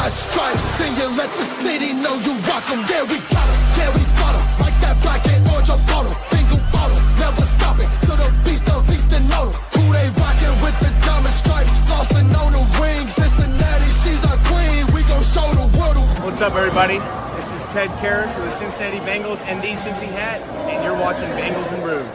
got stripes and you let the city know you rock 'em. Yeah, we got 'em. Yeah, we fought 'em. Like that black and orange up on 'em. Bingo bottle, never stop it. To the beast and know 'em. Who they rockin' with the diamond stripes, flossing on the ring. Cincinnati, she's our queen. We gon' show the world. What's up, everybody? This is Ted Karras of the Cincinnati Bengals and the Cincy Hat, and you're watching Bengals and Brews.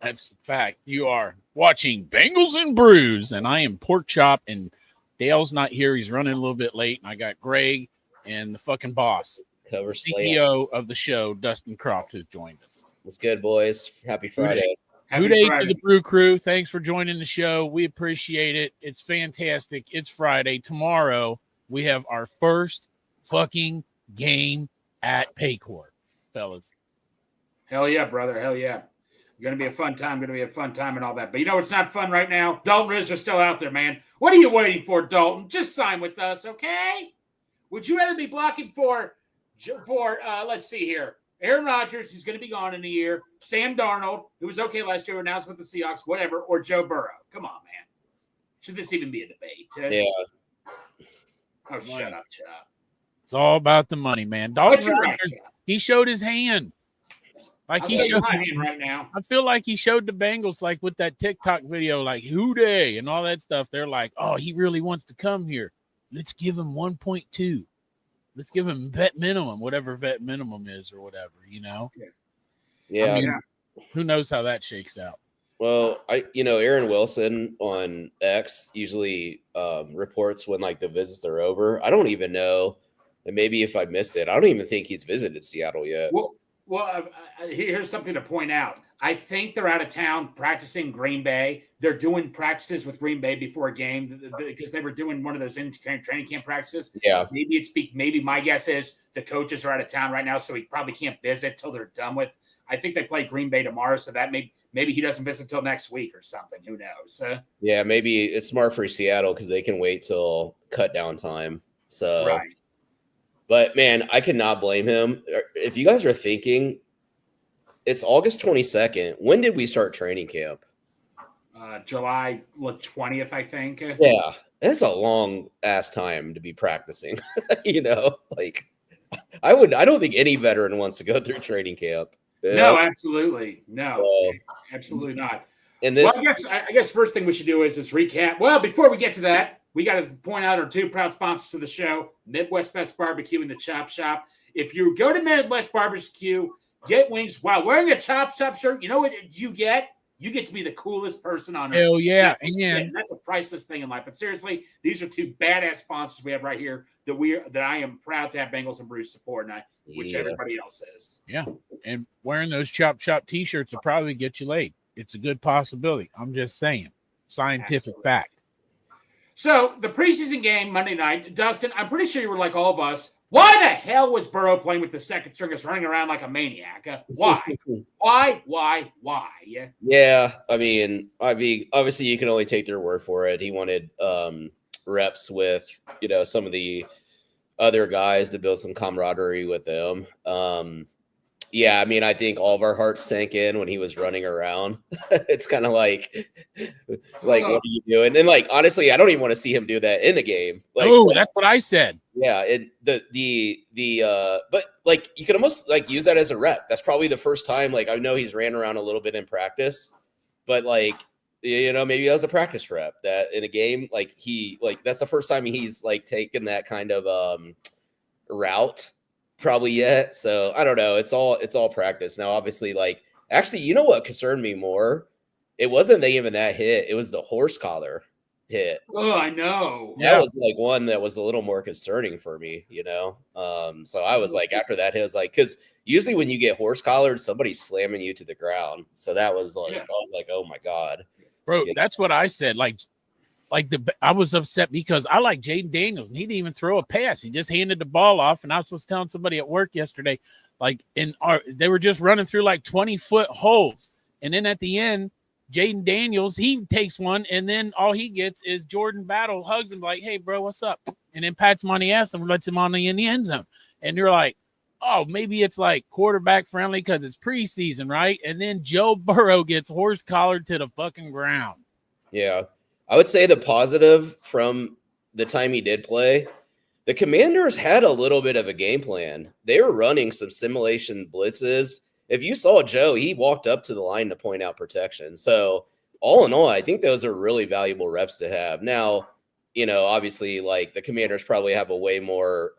That's a fact. You are watching Bengals and Brews, and I am Pork Chop, and Dale's not here. He's running a little bit late, and I got Greg and the fucking boss, CEO of the show, Dustin Croft, has joined us. What's good, boys? Happy Friday. Good day to the Brew Crew. Thanks for joining the show. We appreciate it. It's fantastic. It's Friday. Tomorrow, we have our first fucking game at Paycor, fellas. Hell yeah, brother. Hell yeah. Going to be a fun time, and all that. But you know what's not fun right now? Dalton Risner still out there, man. What are you waiting for, Dalton? Just sign with us, okay? Would you rather be blocking for let's see here, Aaron Rodgers, who's going to be gone in a year, Sam Darnold, who was okay last year, announced with the Seahawks, whatever, or Joe Burrow? Come on, man. Should this even be a debate? Yeah. Oh, shut up, Chop. It's all about the money, man. Dalton Risner, he showed his hand. Like he showed my hand right now. I feel like he showed the Bengals, like with that TikTok video, like who they and all that stuff. They're like, oh, he really wants to come here. Let's give him 1.2. Let's give him vet minimum, whatever vet minimum is or whatever, you know? Yeah. I mean, who knows how that shakes out? Well, Aaron Wilson on X usually reports when like the visits are over. I don't even know. And maybe if I missed it, I don't even think he's visited Seattle yet. Well, here's something to point out. I think they're out of town practicing Green Bay. They're doing practices with Green Bay before a game because they were doing one of those training camp practices. Yeah. Maybe my guess is the coaches are out of town right now, so he probably can't visit till they're done with. I think they play Green Bay tomorrow, so that maybe he doesn't visit till next week or something. Who knows? Yeah, maybe it's smart for Seattle because they can wait till cut down time. So. Right. But, man, I cannot blame him. If you guys are thinking, it's August 22nd. When did we start training camp? July 20th, I think. Yeah, that's a long-ass time to be practicing. Like I don't think any veteran wants to go through training camp. No, absolutely. No, So, absolutely not. And this, I guess first thing we should do is recap. Well, before we get to that, we got to point out our two proud sponsors of the show, Midwest Best Barbecue and the Chop Shop. If you go to Midwest Barbecue, get wings while wearing a Chop Shop shirt, you know what you get? You get to be the coolest person on earth. Hell yeah. That's a priceless thing in life. But seriously, these are two badass sponsors we have right here that I am proud to have Bengals and Brews support, which everybody else is. Yeah. And wearing those Chop Shop t-shirts will probably get you laid. It's a good possibility. I'm just saying. Scientific fact. So, the preseason game Monday night, Dustin, I'm pretty sure you were like all of us. Why the hell was Burrow playing with the second stringers running around like a maniac? Why? Why? Yeah, I mean, obviously you can only take their word for it. He wanted reps with, some of the other guys to build some camaraderie with them. Yeah, I mean, I think all of our hearts sank in when he was running around. It's kind of like, what are you doing? And honestly, I don't even want to see him do that in a game. That's what I said. Yeah, but you can almost use that as a rep. That's probably the first time. I know he's ran around a little bit in practice, but maybe that was a practice rep that in a game, that's the first time he's taken that kind of route. Probably yet. So I don't know. It's all practice. Now, obviously, actually, you know what concerned me more? It wasn't even that hit. It was the horse collar hit. Oh, I know. That was one that was a little more concerning for me, So I was after that hit, I was because usually when you get horse collared, somebody's slamming you to the ground. So that was I was oh my God. Bro, that's what I said. I was upset because I like Jaden Daniels, and he didn't even throw a pass. He just handed the ball off, and I was telling somebody at work yesterday, they were just running through 20-foot holes. And then at the end, Jaden Daniels, he takes one, and then all he gets is Jordan Battle hugs him hey, bro, what's up? And then pats him on the ass and lets him in the end zone. And you're like, oh, maybe it's quarterback friendly because it's preseason, right? And then Joe Burrow gets horse collared to the fucking ground. Yeah. I would say the positive from the time he did play, the Commanders had a little bit of a game plan. They were running some simulation blitzes. If you saw Joe, he walked up to the line to point out protection. So all in all, I think those are really valuable reps to have. Now, obviously, like the Commanders probably have a way more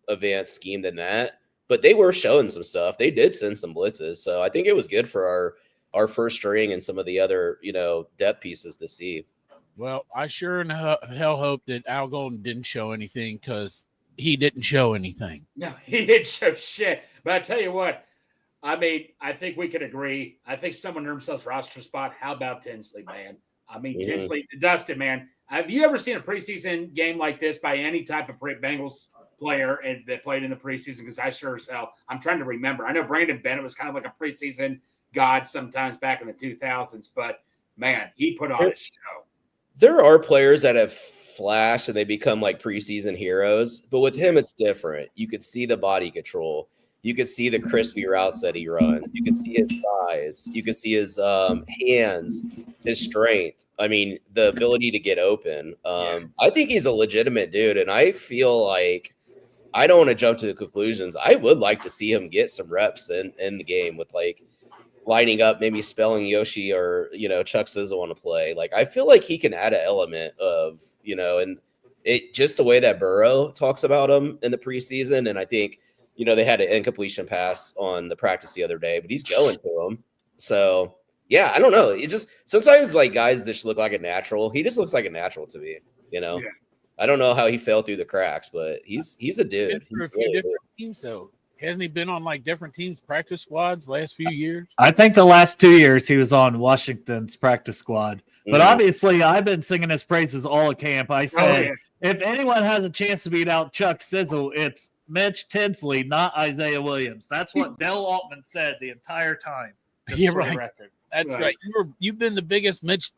advanced scheme than that, but they were showing some stuff. They did send some blitzes. So I think it was good for our first string and some of the other, depth pieces to see. Well, I sure in hell hope that Al Golden didn't show anything, because he didn't show anything. No, he didn't show shit. But I tell you what, I mean, I think we could agree. I think someone earned themselves roster spot. How about Tinsley, man? I mean, Tinsley, Dustin, man. Have you ever seen a preseason game like this by any type of Bengals player that played in the preseason? Because I sure as hell, I'm trying to remember. I know Brandon Bennett was kind of like a preseason god sometimes back in the 2000s, but man, he put on a show. There are players that have flashed and they become like preseason heroes, but with him, it's different. You could see the body control. You could see the crispy routes that he runs. You could see his size. You could see his hands, his strength. I mean, the ability to get open. Yes. I think he's a legitimate dude, and I feel like I don't want to jump to the conclusions. I would like to see him get some reps in the game with like lining up, maybe spelling Yoshi or, Chuck Sizzle on a play. Like, I feel like he can add an element of, and it just the way that Burrow talks about him in the preseason. And I think, they had an incompletion pass on the practice the other day, but he's going to him. So, yeah, I don't know. It's just sometimes like guys that just look like a natural. He just looks like a natural to me, Yeah. I don't know how he fell through the cracks, but he's a dude. He's for a few different teams, though. Hasn't he been on like different teams' practice squads last few years? I think the last 2 years he was on Washington's practice squad. But obviously, I've been singing his praises all at camp. I said, if anyone has a chance to beat out Chuck Sizzle, it's Mitch Tinsley, not Isaiah Williams. That's what Dell Altman said the entire time. You're right. That's right. You've been the biggest Mitch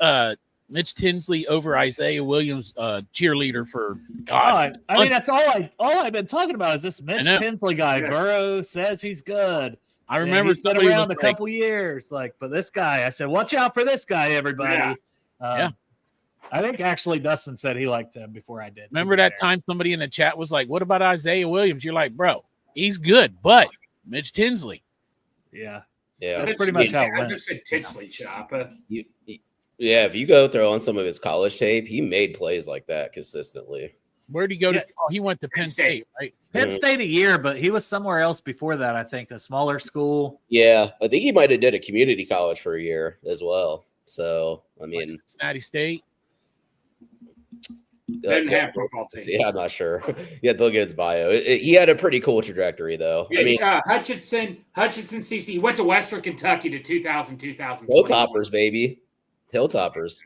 Tinsley over Isaiah Williams cheerleader for God. I mean, that's all I've been talking about is this Mitch Tinsley guy. Yeah. Burrow says he's good. I remember he's been around a couple years. But this guy, I said, watch out for this guy, everybody. Yeah. I think actually Dustin said he liked him before I did. Remember that time somebody in the chat was like, what about Isaiah Williams? You're like, bro, he's good, but Mitch Tinsley. Yeah. That's pretty much how it went. I just said Tinsley, Chopper. Yeah, if you go throw on some of his college tape, he made plays like that consistently. Where'd he go to? Oh, he went to Penn State, right? Penn State a year, but he was somewhere else before that, I think, a smaller school. Yeah, I think he might have did a community college for a year as well. So, I mean. Like Cincinnati State? Didn't have football team. Yeah, I'm not sure. Yeah, look at his bio. He had a pretty cool trajectory, though. Yeah, I mean, Hutchinson, CC. He went to Western Kentucky to 2000. Hilltoppers, baby. Hilltoppers.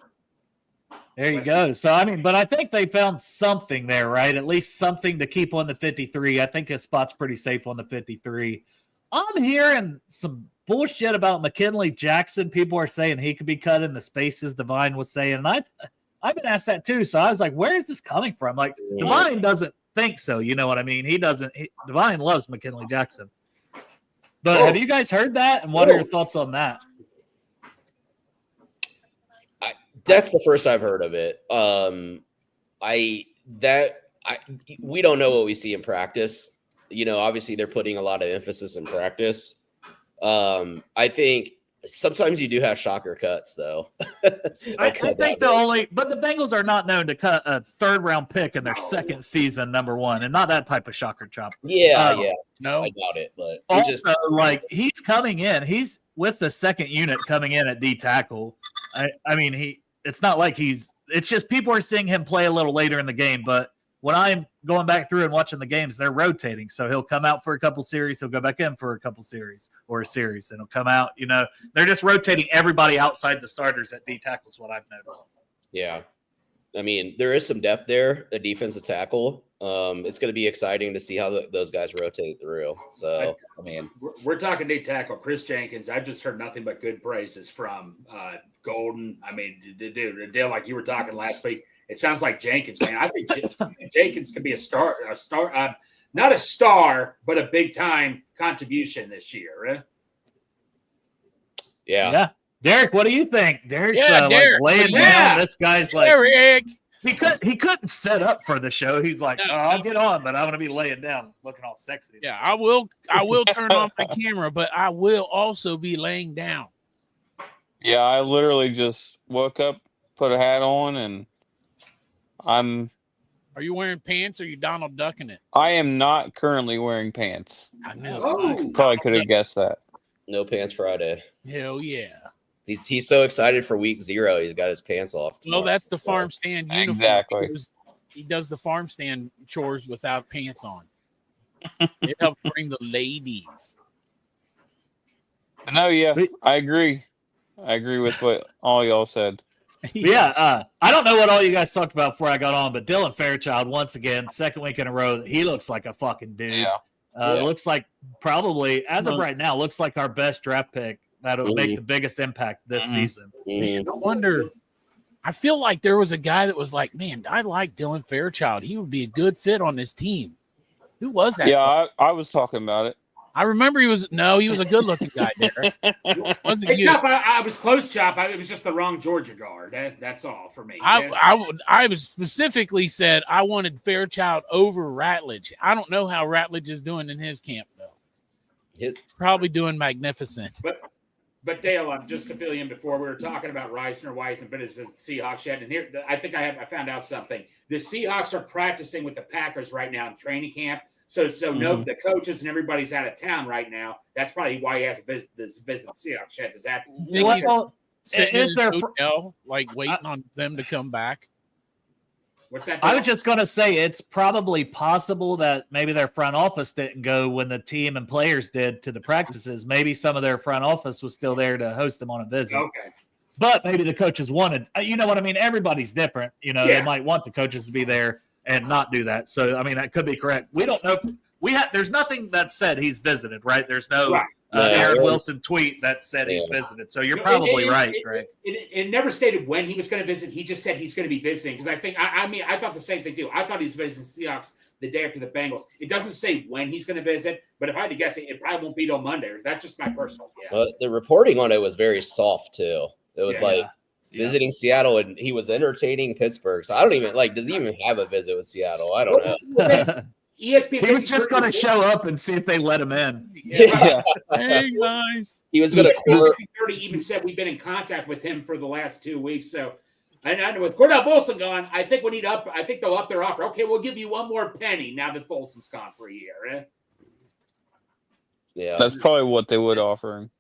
There you go. So, I mean, but I think they found something there, right? At least something to keep on the 53. I think his spot's pretty safe on the 53. I'm hearing some bullshit about McKinley Jackson. People are saying he could be cut in the spaces, Divine was saying. And I've been asked that too. So I was like, where is this coming from? Like, Divine doesn't think so. You know what I mean? He doesn't. Divine loves McKinley Jackson. But have you guys heard that? And what are your thoughts on that? That's the first I've heard of it. We don't know what we see in practice. Obviously they're putting a lot of emphasis in practice. I think sometimes you do have shocker cuts, though. I think but the Bengals are not known to cut a third-round pick in their second season, number one, and not that type of shocker chop. Yeah. No, I doubt it. But also, he's coming in. He's with the second unit coming in at D tackle. I mean, it's not like it's just people are seeing him play a little later in the game, but when I'm going back through and watching the games, they're rotating. So he'll come out for a couple series. He'll go back in for a couple series or a series. Then he'll come out. They're just rotating everybody outside the starters at D tackle is what I've noticed. Yeah. I mean, there is some depth there, the defensive tackle. It's going to be exciting to see how those guys rotate through. So, I mean, we're talking D tackle, Chris Jenkins. I've just heard nothing but good praises from Golden. I mean, dude, Dale, like you were talking last week, it sounds like Jenkins, man. I think Jenkins can be not a star, but a big time contribution this year. Right? Yeah. Derek, what do you think? Derek's Derek, laying down. This guy's like, Derek. He couldn't set up for the show. He's like, No, I'll get on, but I'm gonna be laying down, looking all sexy. Yeah, I will turn off the camera, but I will also be laying down. Yeah, I literally just woke up, put a hat on, and Are you wearing pants or are you Donald Ducking it? I am not currently wearing pants. I know. Oh. Probably could have guessed that. No pants Friday. Hell yeah. He's so excited for week 0. He's got his pants off. Well, tomorrow. that's the farm stand uniform. Exactly. He does the farm stand chores without pants on. It helps bring the ladies. No, yeah, I agree. I agree with what all y'all said. Yeah, I don't know what all you guys talked about before I got on, but Dylan Fairchild, once again, second week in a row, he looks like a fucking dude. Yeah. Looks like probably, as of right now, looks like our best draft pick that'll make the biggest impact this season. I wonder. I feel like there was a guy that was like, man, I like Dylan Fairchild. He would be a good fit on this team. Who was that? Yeah, I was talking about it. I remember he was a good-looking guy there. Wasn't Hey, you? Chop, I was close, Chop. It was just the wrong Georgia guard. That's all for me. I was specifically said I wanted Fairchild over Ratledge. I don't know how Ratledge is doing in his camp though. His Probably doing magnificent. But Dale, just to fill you in before, we were talking about Reisner, Weiss, and Bennett as the Seahawks yet. And here, I think I found out something. The Seahawks are practicing with the Packers right now in training camp. So no, the coaches and everybody's out of town right now. That's probably why he has this visit the Seahawks yet. Does that? Sitting in Is his there? hotel, like waiting on them to come back? What's that? I was just going to say it's probably possible that maybe their front office didn't go when the team and players did to the practices. Maybe some of their front office was still there to host them on a visit. Okay. But maybe the coaches wanted, you know what I mean? Everybody's different. You know, Yeah. They might want the coaches to be there and not do that. So, I mean, that could be correct. We don't know. There's nothing that said he's visited, right? There's no Right. Aaron Wilson tweet that said he's visited. So you're probably right, Greg. It never stated when he was going to visit. He just said he's going to be visiting. Because I thought the same thing too. I thought he was visiting Seahawks the day after the Bengals. It doesn't say when he's going to visit, but if I had to guess, it probably won't be till Monday. That's just my personal guess. But the reporting on it was very soft too. It was visiting Seattle, and he was entertaining Pittsburgh. So I don't even does he even have a visit with Seattle? I don't know. ESPN He was just going to show up and see if they let him in. Yeah. Hey guys. He was going to court. 30 even said we've been in contact with him for the last 2 weeks. So, and with Cordell Volson gone, I think they'll up their offer. Okay, we'll give you one more penny now that Volson's gone for a year. Eh? Yeah, That's probably what they would offer him.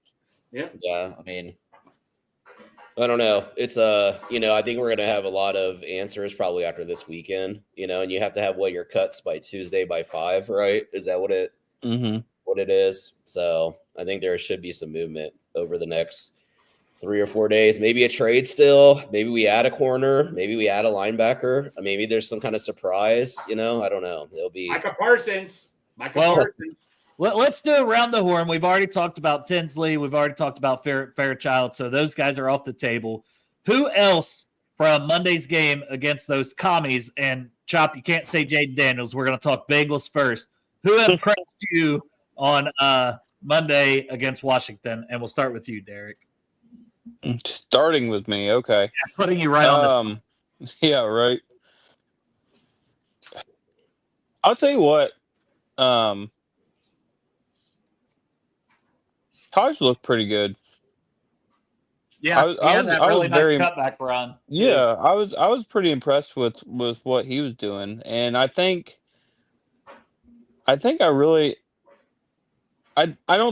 yeah. I mean, I don't know. It's I think we're gonna have a lot of answers probably after this weekend. And you have to have your cuts by Tuesday by 5, right? Is that what it is? So I think there should be some movement over the next 3 or 4 days. Maybe a trade still. Maybe we add a corner. Maybe we add a linebacker. Maybe there's some kind of surprise. I don't know. It'll be Micah Parsons. Parsons. Let's do around the horn. We've already talked about Tinsley. We've already talked about Fairchild. So those guys are off the table. Who else from Monday's game against those commies? And Chop, you can't say Jaden Daniels. We're going to talk Bengals first. Who impressed you on Monday against Washington? And we'll start with you, Derek. Starting with me, okay. Yeah, putting you right on this. Yeah, right. I'll tell you what. Taj looked pretty good. Yeah, he had that really nice very cutback run. Yeah, I was pretty impressed with what he was doing, and I don't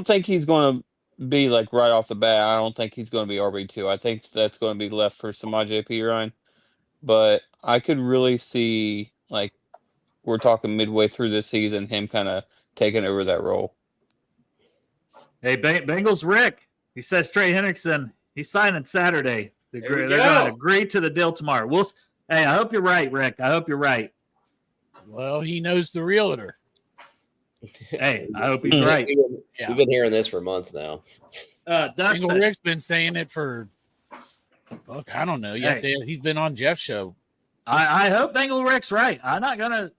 think he's going to be like right off the bat. I don't think he's going to be RB2. I think that's going to be left for Samaje Perine. But I could really see, like, we're talking midway through this season, him kind of taking over that role. Hey, Bengals Rick. He says Trey Hendrickson. He's signing Saturday. They're going to agree to the deal tomorrow. Hey, I hope you're right, Rick. I hope you're right. Well, he knows the realtor. Hey, I hope he's right. We've been hearing this for months now. Dustin. Rick's been saying it for, I don't know. He's been on Jeff's show. I hope Bengal Rick's right. I'm not gonna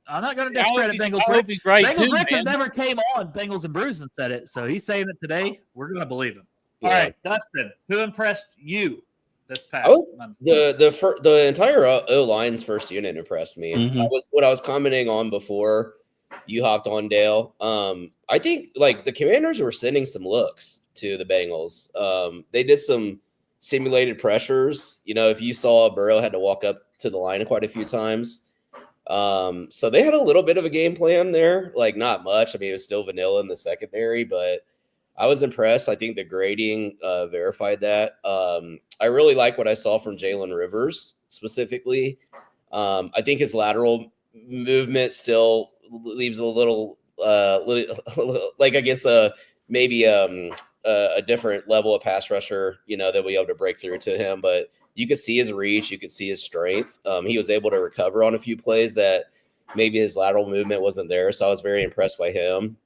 discredit Bengals Rick. He's right Bengals too, Rick man. has never came on Bengals and Brews and said it, so he's saying it today. We're gonna believe him. Yeah. All right, Dustin, who impressed you? this I past was, month. the entire O line's first unit impressed me. Mhm. What I was commenting on before you hopped on, Dale. I think like the Commanders were sending some looks to the Bengals. They did some simulated pressures. You know, if you saw Burrow had to walk up to the line quite a few times. So they had a little bit of a game plan there, like not much. I mean, it was still vanilla in the secondary, but I was impressed. I think the grading verified that. I really like what I saw from Jalen Rivers specifically. I think his lateral movement still leaves a little, like against maybe a different level of pass rusher, you know, that we able to break through to him. But you could see his reach, you could see his strength. He was able to recover on a few plays that maybe his lateral movement wasn't there. So I was very impressed by him.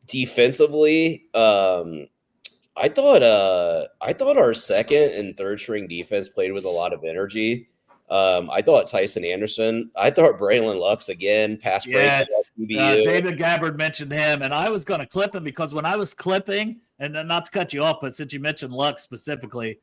Defensively, I thought our second and third string defense played with a lot of energy. I thought Tyson Anderson, I thought Braylon Lux again, pass breakup Yes. at TBU. David Gabbard mentioned him, and I was going to clip him because when I was clipping, and not to cut you off, but since you mentioned Lux specifically,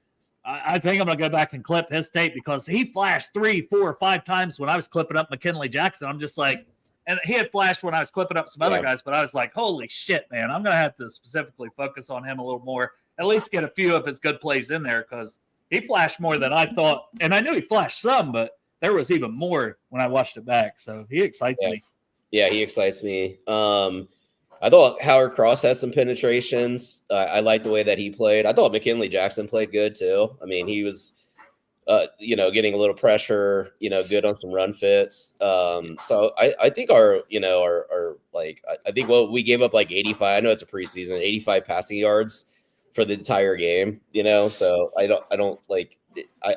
I think I'm going to go back and clip his tape because he flashed 3, 4, 5 times when I was clipping up McKinley Jackson. I'm just like, and he had flashed when I was clipping up some other guys, but I was like, holy shit, man, I'm going to have to specifically focus on him a little more, at least get a few of his good plays in there because he flashed more than I thought. And I knew he flashed some, but there was even more when I watched it back. So he excites me. Yeah, he excites me. I thought Howard Cross had some penetrations. I like the way that he played. I thought McKinley Jackson played good too. I mean, he was, getting a little pressure, good on some run fits. So I think our I think what we gave up like 85. I know it's a preseason, 85 passing yards for the entire game. So I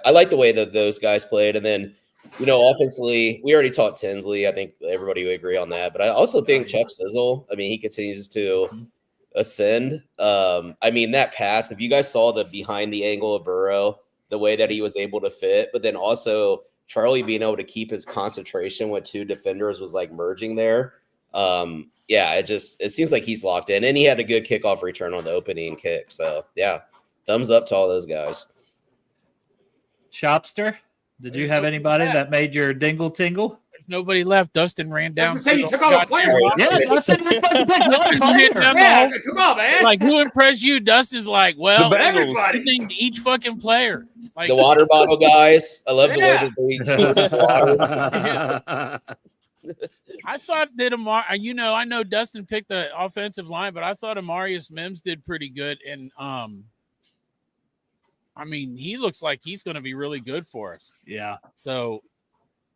like the way that those guys played, and then. Offensively, we already talked Tinsley. I think everybody would agree on that. But I also think Chuck Sizzle, he continues to ascend. That pass, if you guys saw the behind the angle of Burrow, the way that he was able to fit, but then also Charlie being able to keep his concentration with 2 defenders was like merging there. It seems like he's locked in. And he had a good kickoff return on the opening kick. So, yeah, thumbs up to all those guys. Shopster? Did you have anybody that made your dingle tingle? There's nobody left. Dustin ran down. You took all the players. Yeah, Dustin, you're supposed to pick one player. Yeah, come on, man. Like, who impressed you? Dustin's like, well, everybody. he named each fucking player. Like The water bottle guys. I love the way that they squirt the water. I thought that I know Dustin picked the offensive line, but I thought Amarius Mims did pretty good. And he looks like he's going to be really good for us. Yeah. So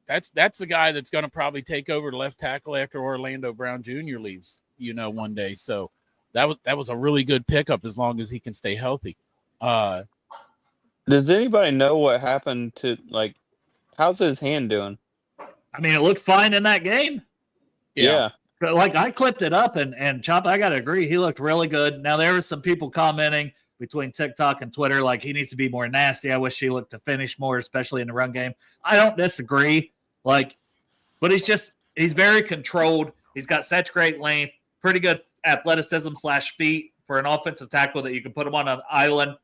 that's the guy that's going to probably take over the left tackle after Orlando Brown Jr. leaves, one day. So that was a really good pickup as long as he can stay healthy. Does anybody know what happened to, how's his hand doing? It looked fine in that game. Yeah. But I clipped it up and Chop, I got to agree. He looked really good. Now there were some people commenting between TikTok and Twitter, like he needs to be more nasty. I wish he looked to finish more, especially in the run game. I don't disagree. But he's very controlled. He's got such great length, pretty good athleticism / feet for an offensive tackle that you can put him on an island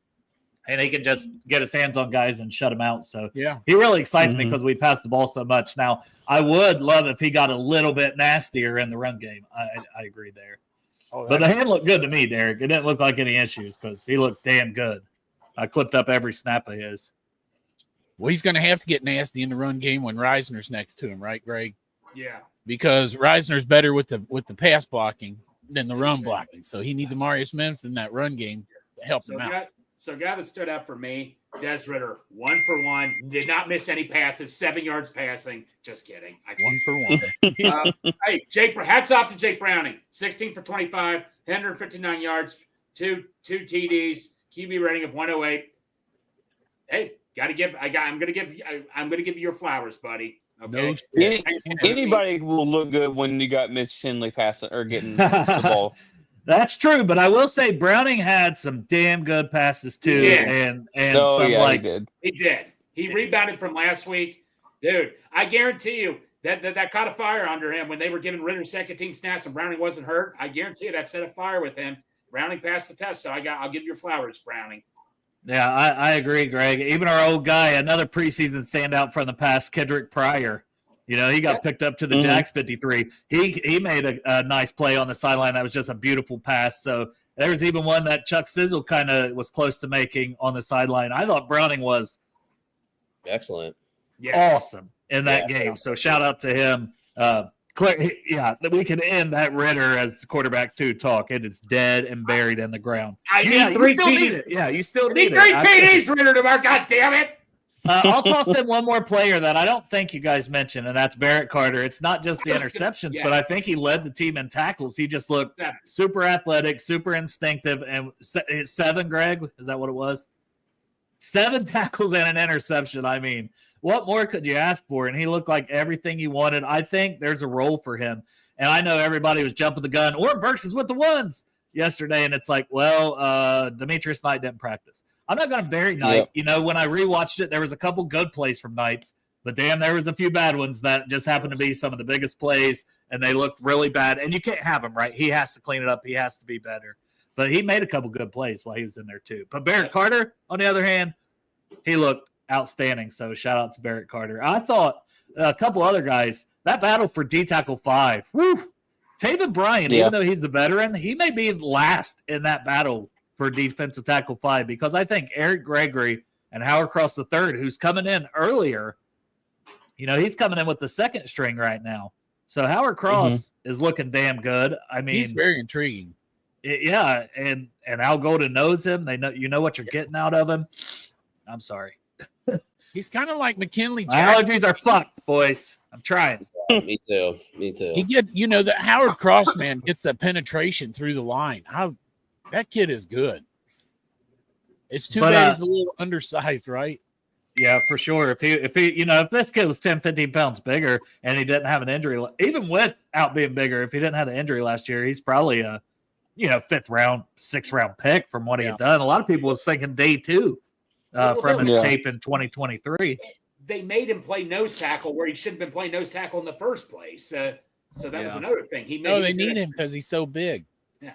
and he can just get his hands on guys and shut them out. So yeah, he really excites me because we pass the ball so much. Now, I would love if he got a little bit nastier in the run game. I agree there. But the hand looked good to me, Derek. It didn't look like any issues because he looked damn good. I clipped up every snap of his. Well, he's going to have to get nasty in the run game when Reisner's next to him, right, Greg? Yeah. Because Reisner's better with the pass blocking than the run blocking. So he needs Amarius Mims in that run game to help him out. So a guy that stood out for me, Des Ridder, 1 for 1, did not miss any passes, 7 yards passing. Just kidding. 1 for 1. Hey, hats off to Jake Browning, 16 for 25, 159 yards, two TDs, QB rating of 108. Hey, I'm gonna give you your flowers, buddy. Okay. Anybody will look good when you got Mitch Finley passing or getting the ball. That's true, but I will say Browning had some damn good passes too, he did. He did. He rebounded from last week, dude. I guarantee you that caught a fire under him when they were giving Ridder second team snaps and Browning wasn't hurt. I guarantee you that set a fire with him. Browning passed the test, so I'll give you your flowers, Browning. Yeah, I agree, Greg. Even our old guy, another preseason standout from the past, Kendrick Pryor. He got picked up to the Jags 53. He made a nice play on the sideline. That was just a beautiful pass. So there was even one that Chuck Sizzle kind of was close to making on the sideline. I thought Browning was excellent, awesome in that game. So shout out to him. That we can end that Ritter as quarterback 2 talk. It is dead and buried in the ground. I need 3 TDs. You still need it. 3 TDs, Ritter tomorrow. God damn it! I'll toss in one more player that I don't think you guys mentioned, and that's Barrett Carter. It's not just the interceptions, but I think he led the team in tackles. He just looked super athletic, super instinctive, and 7, Greg? Is that what it was? 7 tackles and an interception. I mean, what more could you ask for? And he looked like everything you wanted. I think there's a role for him. And I know everybody was jumping the gun. Or Burks is with the ones yesterday, and it's like, well, Demetrius Knight didn't practice. I'm not going to bury Knight. Yep. When I rewatched it, there was a couple good plays from Knights, but damn, there was a few bad ones that just happened to be some of the biggest plays, and they looked really bad. And you can't have him, right? He has to clean it up. He has to be better. But he made a couple good plays while he was in there too. But Barrett Carter, on the other hand, he looked outstanding. So shout out to Barrett Carter. I thought a couple other guys, that battle for D tackle 5, Taven Bryan, even though he's the veteran, he may be last in that battle for defensive tackle 5, because I think Eric Gregory and Howard Cross III, who's coming in earlier, he's coming in with the second string right now. So Howard Cross is looking damn good. I mean, he's very intriguing. And Al Golden knows him. They know what you're getting out of him. I'm sorry. He's kind of like McKinley My Jackson. allergies are fucked, boys. I'm trying. Me too. He the Howard Cross man gets that penetration through the line. That kid is good. It's too bad he's a little undersized, right? Yeah, for sure. If this kid was 10, 15 pounds bigger and he didn't have an injury, even without being bigger, if he didn't have the injury last year, he's probably a 5th round, 6th round pick from what he had done. A lot of people was thinking day 2 from his tape in 2023. They made him play nose tackle where he shouldn't have been playing nose tackle in the first place. So that was another thing. They need him because he's so big. Yeah.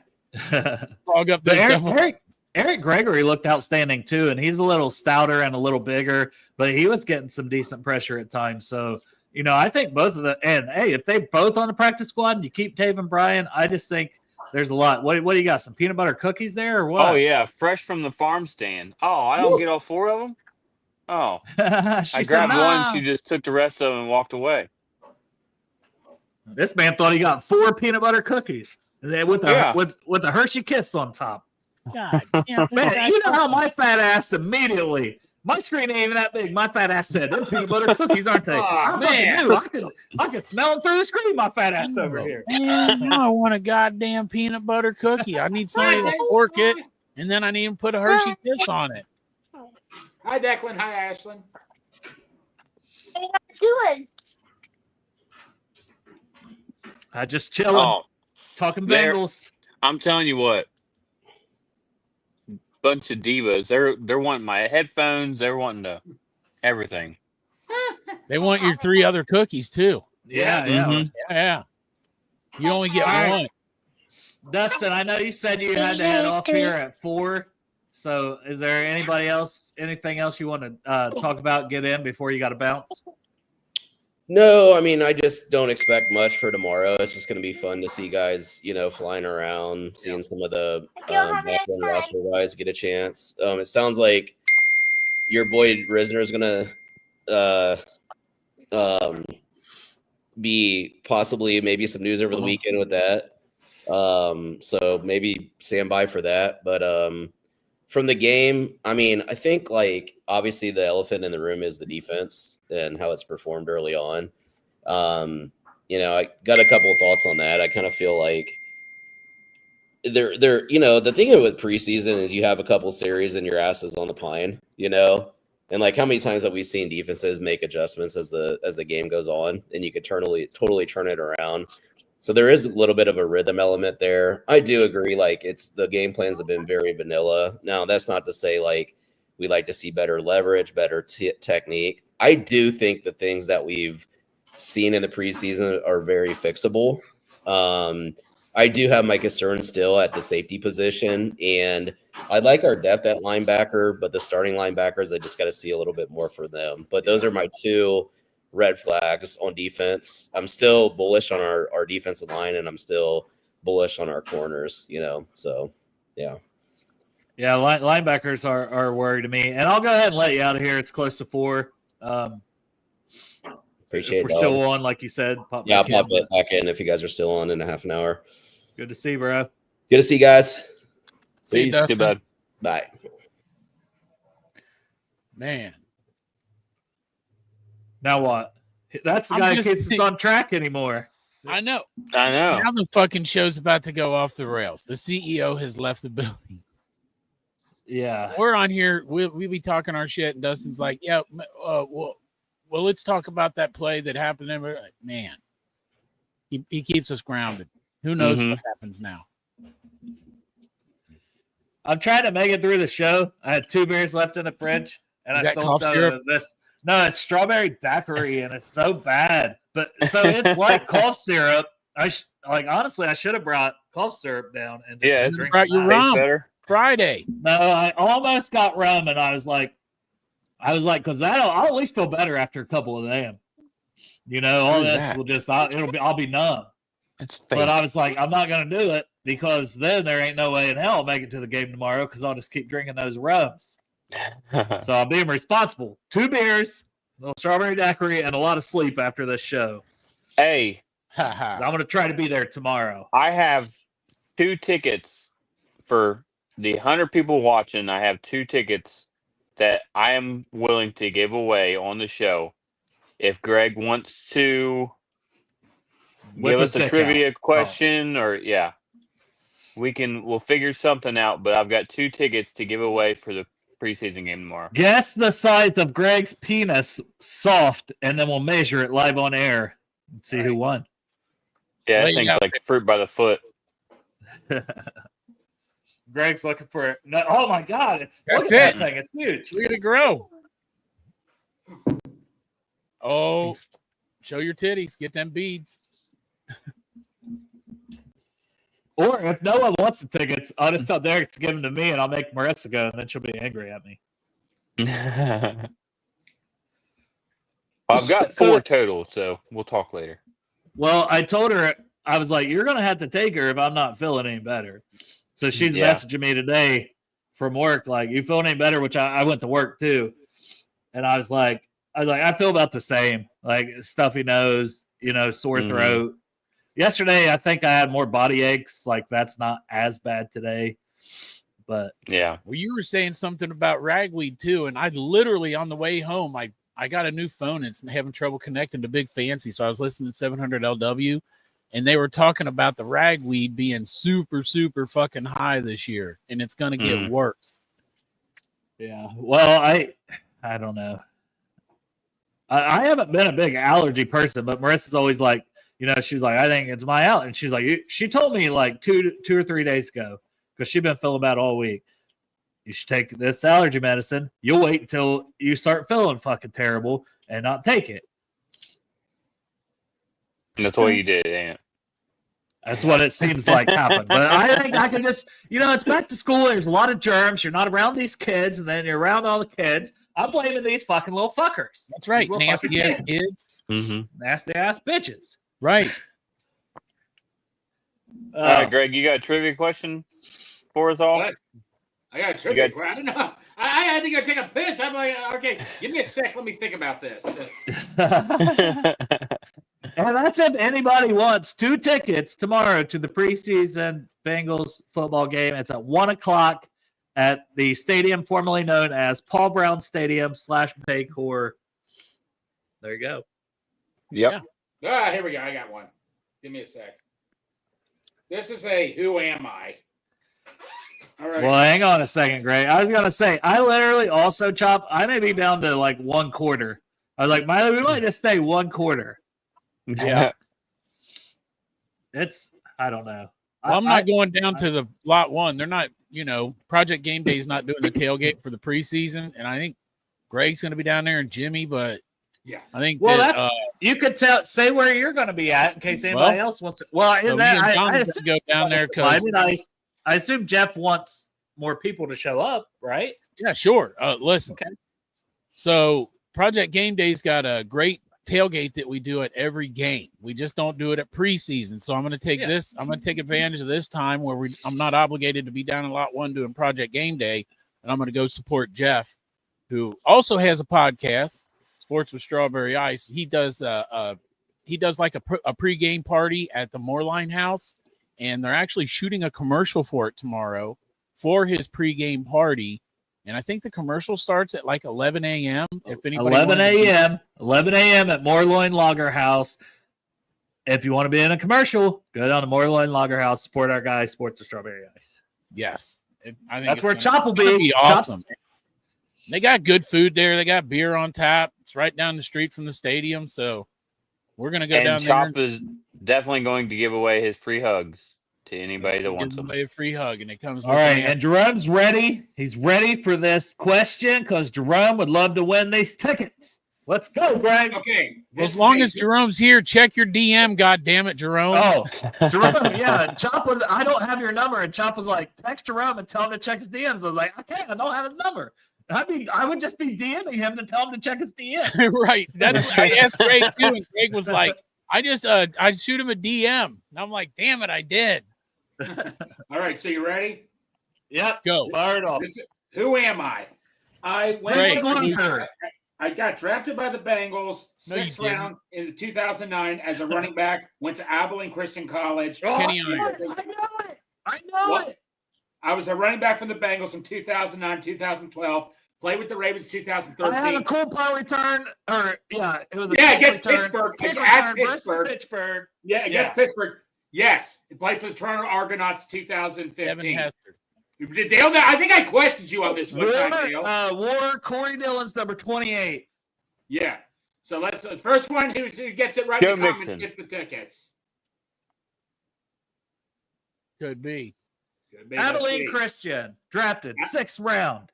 Eric Gregory looked outstanding too, and he's a little stouter and a little bigger, but he was getting some decent pressure at times. So, I think both of them, and hey, if they both on the practice squad and you keep Taven Bryan, I just think there's a lot. What do you got? Some peanut butter cookies there or what? Oh, yeah. Fresh from the farm stand. Oh, I don't get all 4 of them? Oh. I grabbed one. She just took the rest of them and walked away. This man thought he got 4 peanut butter cookies with the Hershey Kiss on top. God damn, man, you know how my fat ass immediately. My screen ain't even that big. My fat ass said, "Those peanut butter cookies, aren't they?" I fucking knew. I could smell them through the screen. My fat ass over here. Man, now I want a goddamn peanut butter cookie. I need somebody to fork it, and then I need to put a Hershey Kiss on it. Hi, Declan. Hi, Ashlyn. How you doing? I just chilling, talking Bengals. I'm telling you what. Bunch of divas. They're wanting my headphones. They're wanting everything. They want your 3 other cookies too. Yeah. You only get one. Dustin, I know you said you had to head off here at 4. So, is there anything else you want to talk about? Get in before you got to bounce. No, I mean, I just don't expect much for tomorrow. It's just going to be fun to see guys, flying around, seeing some of the background roster guys get a chance. It sounds like your boy Risner is going to be possibly maybe some news over the weekend with that. So maybe stand by for that. But from the game, I mean, I think obviously the elephant in the room is the defense and how it's performed early on. I got a couple of thoughts on that. I kind of feel like they're the thing with preseason is you have a couple series and your ass is on the pine, and how many times have we seen defenses make adjustments as the game goes on, and you could totally turn it around. So there is a little bit of a rhythm element there. I do agree. It's the game plans have been very vanilla. Now, that's not to say we like to see better leverage, better technique. I do think the things that we've seen in the preseason are very fixable. I do have my concerns still at the safety position, and I like our depth at linebacker, but the starting linebackers, I just got to see a little bit more for them. But those are my two red flags on defense. I'm still bullish on our defensive line, and I'm still bullish on our corners, so yeah. Yeah, linebackers are worried to me. And I'll go ahead and let you out of here. It's close to 4. Appreciate if it. We're still on, like you said. I'll pop it back in if you guys are still on in a half an hour. Good to see you, bro. Good to see you guys. See you, Dustin. bud. Bye. Man. Now what? That's the guy who keeps us on track anymore. I know. I know. Now the fucking show's about to go off the rails. The CEO has left the building. Yeah. We're on here. We be talking our shit, and Dustin's like, yeah, well, let's talk about that play that happened. And we're like, man, he keeps us grounded. Who knows what happens now? I'm trying to make it through the show. I had 2 beers left in the fridge, and I still saw this. No, it's strawberry daiquiri, and it's so bad. But so it's like cough syrup. Honestly, I should have brought cough syrup down and just drink brought your rum better Friday. No, I almost got rum, and I was like, because I'll at least feel better after a couple of them. All this will just I'll be numb. But I was like, I'm not gonna do it because then there ain't no way in hell I'll make it to the game tomorrow because I'll just keep drinking those rums. So I'm being responsible. 2 beers, a little strawberry daiquiri, and a lot of sleep after this show. Hey, I'm gonna try to be there tomorrow. I have 2 tickets for the 100 people watching. I have 2 tickets that I am willing to give away on the show. If Greg wants to give us a trivia question, or we'll figure something out. But I've got 2 tickets to give away for the preseason game tomorrow. Guess the size of Greg's penis, soft, and then we'll measure it live on air and see who won. Yeah, I think like fruit by the foot. Greg's looking for it. No, oh my God! That's that thing. It's huge. Look at it grow. Oh, show your titties. Get them beads. Or if no one wants the tickets, I'll just tell Derek to give them to me, and I'll make Marissa go, and then she'll be angry at me. I've got 4 total, so we'll talk later. Well, I told her, I was like, you're going to have to take her if I'm not feeling any better. So she's messaging me today from work, like, you feeling any better? Which I went to work too. And I was like, I feel about the same, like stuffy nose, sore throat. Yesterday, I think I had more body aches. Like, that's not as bad today. But yeah. Well, you were saying something about ragweed too. And I literally, on the way home, I got a new phone. It's having trouble connecting to Big Fancy. So I was listening to 700 LW, and they were talking about the ragweed being super, super fucking high this year. And it's going to get worse. Yeah. Well, I don't know. I haven't been a big allergy person, but Marissa's always like, she's like, I think it's my allergy. And she's like, she told me like 2 or 3 days ago, because she's been feeling bad all week. You should take this allergy medicine. You'll wait until you start feeling fucking terrible and not take it. And that's what you did, ain't it? That's what it seems like happened. But I think I can just, it's back to school. There's a lot of germs. You're not around these kids, and then you're around all the kids. I'm blaming these fucking little fuckers. That's right. Nasty ass kids. Nasty ass bitches. Right. All right, Greg, you got a trivia question for us all? What? I got a trivia question. I don't know. I had to go take a piss. I'm like, okay, give me a sec. Let me think about this. And that's if anybody wants 2 tickets tomorrow to the preseason Bengals football game. It's at 1:00 at the stadium formerly known as Paul Brown Stadium /Paycor. There you go. Yep. Yeah. Here we go. I got one. Give me a sec. This is a Who Am I? All right. Well, hang on a second, Gray. I was going to say, I literally also I may be down to like 1/4. I was like, Miley, we might just stay 1/4. Yeah. I don't know. Well, I'm not going down to the lot 1. They're not, Project Game Day is not doing the tailgate for the preseason. And I think Greg's going to be down there and Jimmy, but Yeah. I think. Well, that, that's you could say where you're going to be at in case anybody else wants to. Well, so that, me and John I is assume gonna go down there I because mean, I assume Jeff wants more people to show up, right? yeah, sure. Listen, Okay. so Project Game Day's got a great tailgate that we do at every game. We just don't do it at preseason. So I'm going to take this. I'm going to take advantage of this time where I'm not obligated to be down in Lot 1 doing Project Game Day, and I'm going to go support Jeff, who also has a podcast, Sports with Strawberry Ice. He does like a pregame party at the Moorline House, and they're actually shooting a commercial for it tomorrow for his pregame party. And I think the commercial starts at like 11 a.m. If anybody 11 a.m. 11 a.m. at Moorloin Lager House. If you want to be in a commercial, go down to Moorloin Lager House, support our guy, Sports with Strawberry Ice. Yes. I think That's where Chop will be be. awesome. They got good food there. They got beer on tap. It's right down the street from the stadium. So we're going to go down Chop there. is definitely going to give away his free hugs to anybody that wants them. A free hug, and it comes All right, and Jerome's ready. He's ready for this question because Jerome would love to win these tickets. Let's go, Greg. Okay. As long as Jerome's here, check your DM. God damn it, Jerome. Oh, Jerome, yeah. Chop was. I don't have your number, and Chop was like, text Jerome and tell him to check his DMs. I was like, okay, I don't have his number. I would just be DMing him to tell him to check his DMs. Right. That's what I asked Greg too, and Greg was like, I shoot him a DM. And I'm like, damn it, I did. All right, so you ready? Yep. Go. Fire it off. Who am I? I got drafted by the Bengals, sixth round in 2009 as a running back. Went to Abilene Christian College. Kenny Irons. I know it. I was a running back from the Bengals from 2009, 2012. Played with the Ravens 2013. I had a cool punt return. It was against Pittsburgh. Pittsburgh. Yeah, against Pittsburgh. Yes, he played for the Toronto Argonauts 2015. Dale, I think I questioned you on this one time, Dale. War, Corey Dillon's number 28. Yeah. So let's the first one who gets it right Joe in the comments Mixon gets the tickets. Could be. Abilene Christian, drafted 6th round.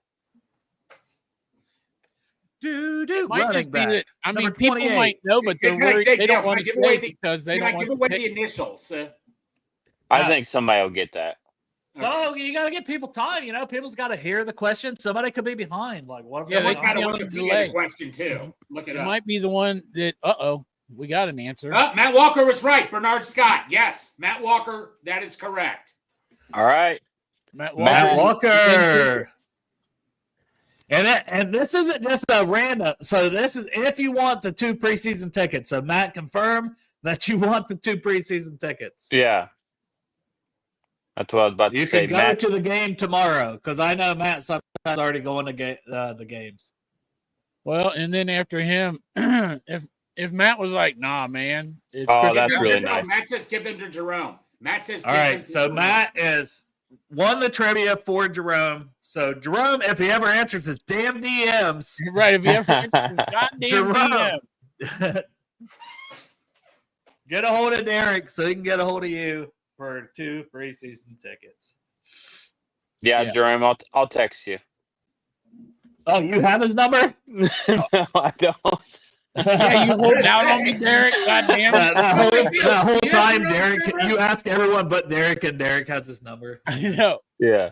Might just be that. I mean, people might know, but they're worried. They don't want to say because they don't want to give away the initials. I think somebody will get that. So you got to give people time. You know, people's got to hear the question. Somebody could be behind. Like, what? Someone's got to Wikipedia the question too. Look it up. It might be the one that. We got an answer. Matt Walker was right. Bernard Scott. Yes, Matt Walker. That is correct. All right, Matt Walker. And this isn't just a random. So this is if you want the 2 preseason tickets. So Matt, confirm that you want the 2 preseason tickets. Yeah. That's what I was about to say. You can go to the game tomorrow because I know Matt's sometimes already going to the games. Well, and then after him, if Matt was like, "Nah, man," that's really nice. Matt says give them to Jerome. Matt says. All right, so Matt won the trivia for Jerome. So Jerome, if he ever answers his damn DMs, right? If he ever answers his goddamn Jerome, DM, get a hold of Derek so he can get a hold of you for 2 preseason tickets. Yeah, Jerome, I'll text you. Oh, you have his number? No, I don't. Yeah, you holding out on me, Derek. God damn it. That whole time, Derek, you ask everyone but Derek, and Derek has his number. I know. Yeah.